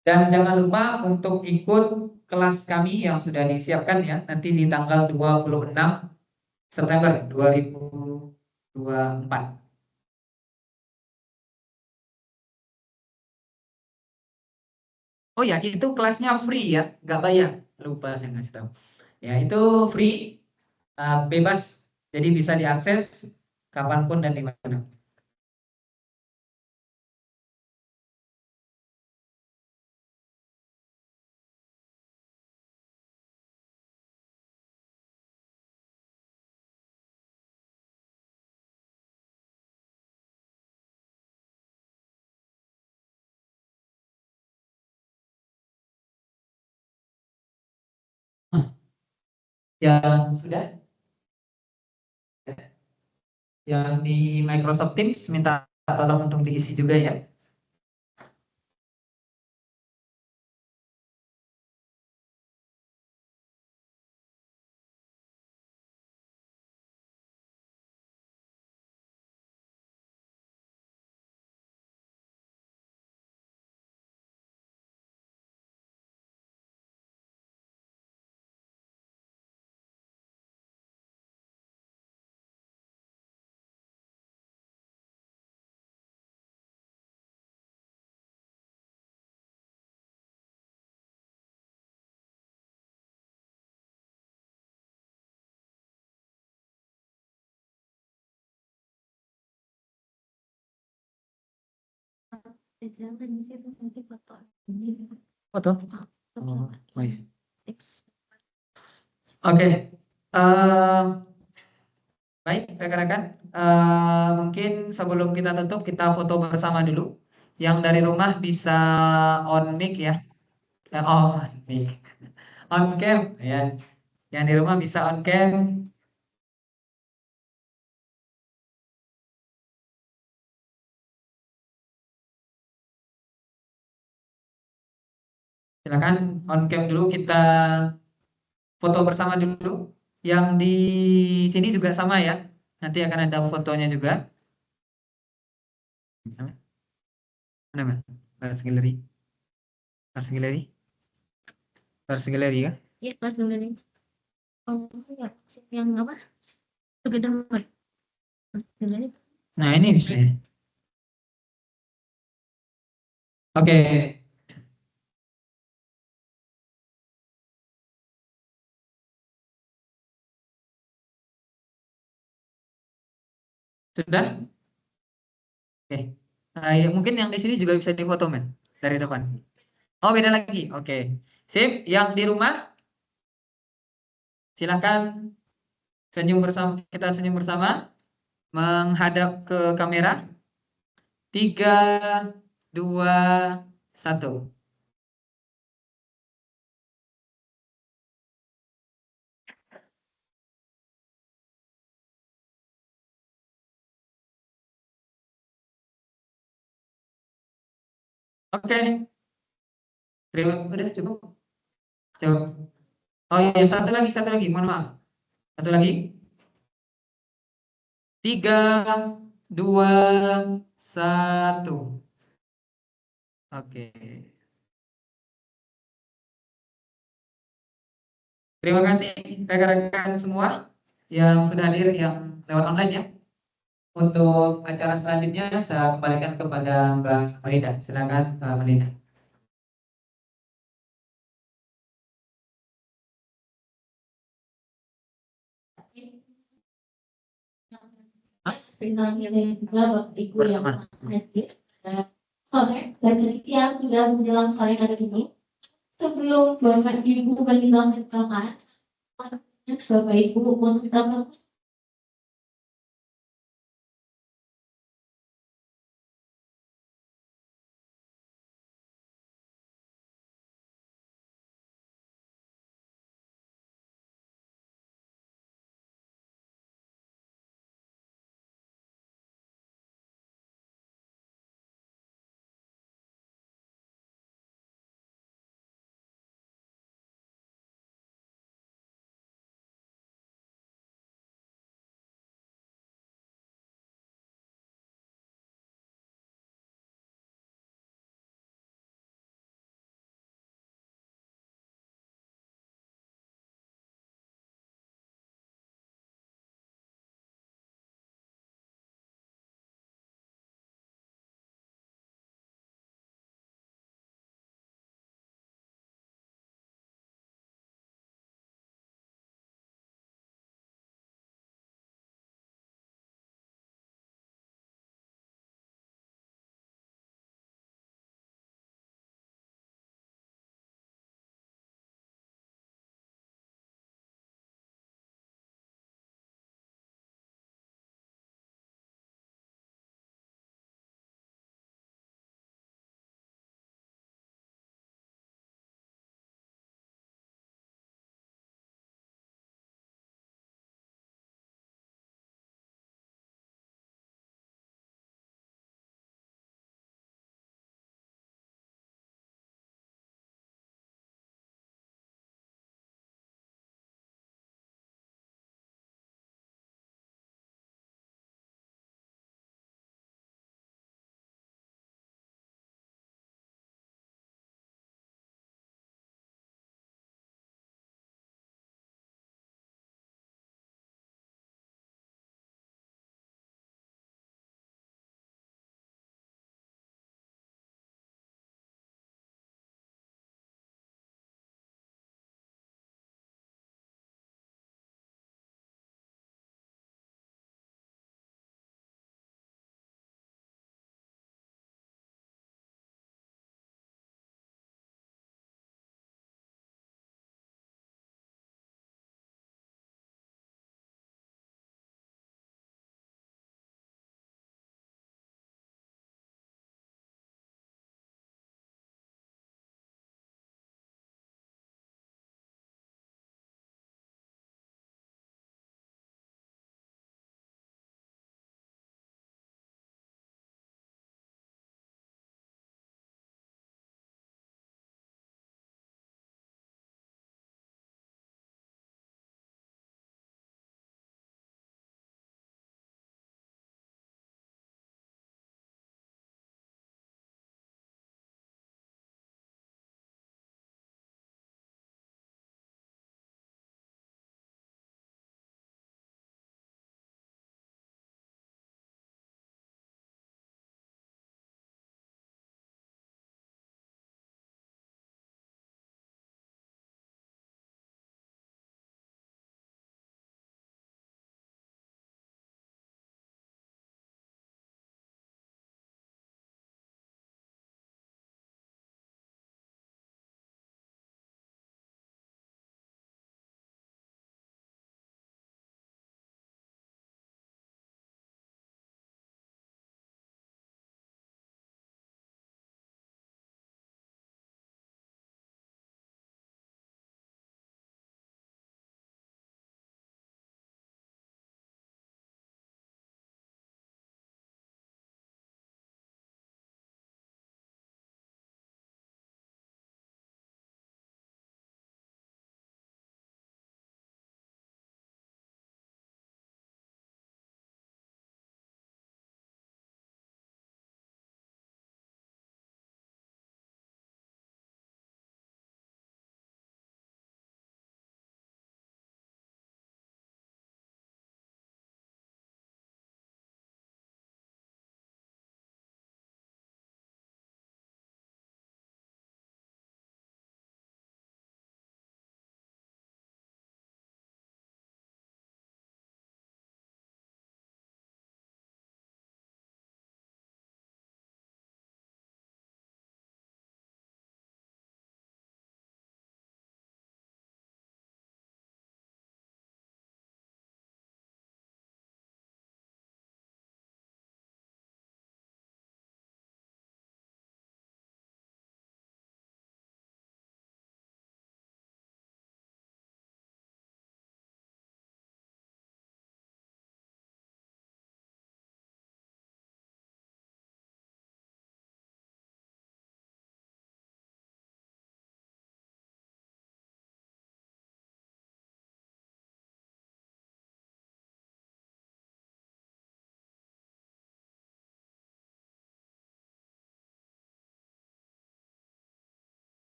Dan jangan lupa untuk ikut kelas kami yang sudah disiapkan ya, nanti di tanggal 26 September 2024. Oh ya, itu kelasnya free ya, nggak bayar, lupa saya ngasih tahu ya. Itu free, bebas, jadi bisa diakses kapanpun dan di mana. Yang sudah, yang di Microsoft Teams minta tolong untuk diisi juga ya. Foto. Oh iya. Oke. Baik, rekan-rekan. Mungkin sebelum kita tutup, kita foto bersama dulu. Yang dari rumah bisa on mic ya. On mic. On cam ya. Yang di rumah bisa on cam. Silakan on cam dulu, kita foto bersama dulu. Yang di sini juga sama ya. Nanti akan ada fotonya juga. Mana, Mas? Baris galeri. Baris galeri. Baris galeri ya? Iya, kelas galeri. Oh, ya. Yang apa? Together Mobile. Galeri. Nah, ini di sini. Oke. Sudah? Oke. Ya, mungkin yang di sini juga bisa difoto, men, dari depan. Oh, beda lagi. Oke. Sip. Yang di rumah, silakan senyum bersama. Kita senyum bersama, menghadap ke kamera. 3, 2, 1. Oke. Udah cukup. Coba. Oh iya, satu lagi, mohon maaf. Satu lagi. 3, 2, 1. Oke. Terima kasih rekan-rekan semua yang sudah hadir yang lewat online ya. Untuk acara selanjutnya saya kembalikan kepada Mbak Marida. Silakan Mbak Marida. Sebenarnya juga Bapak Ibu yang hadir sore dan siang sudah menjelang sore hari ini. Sebelum Bapak Ibu meninggalkan ruangan, Bapak Ibu untuk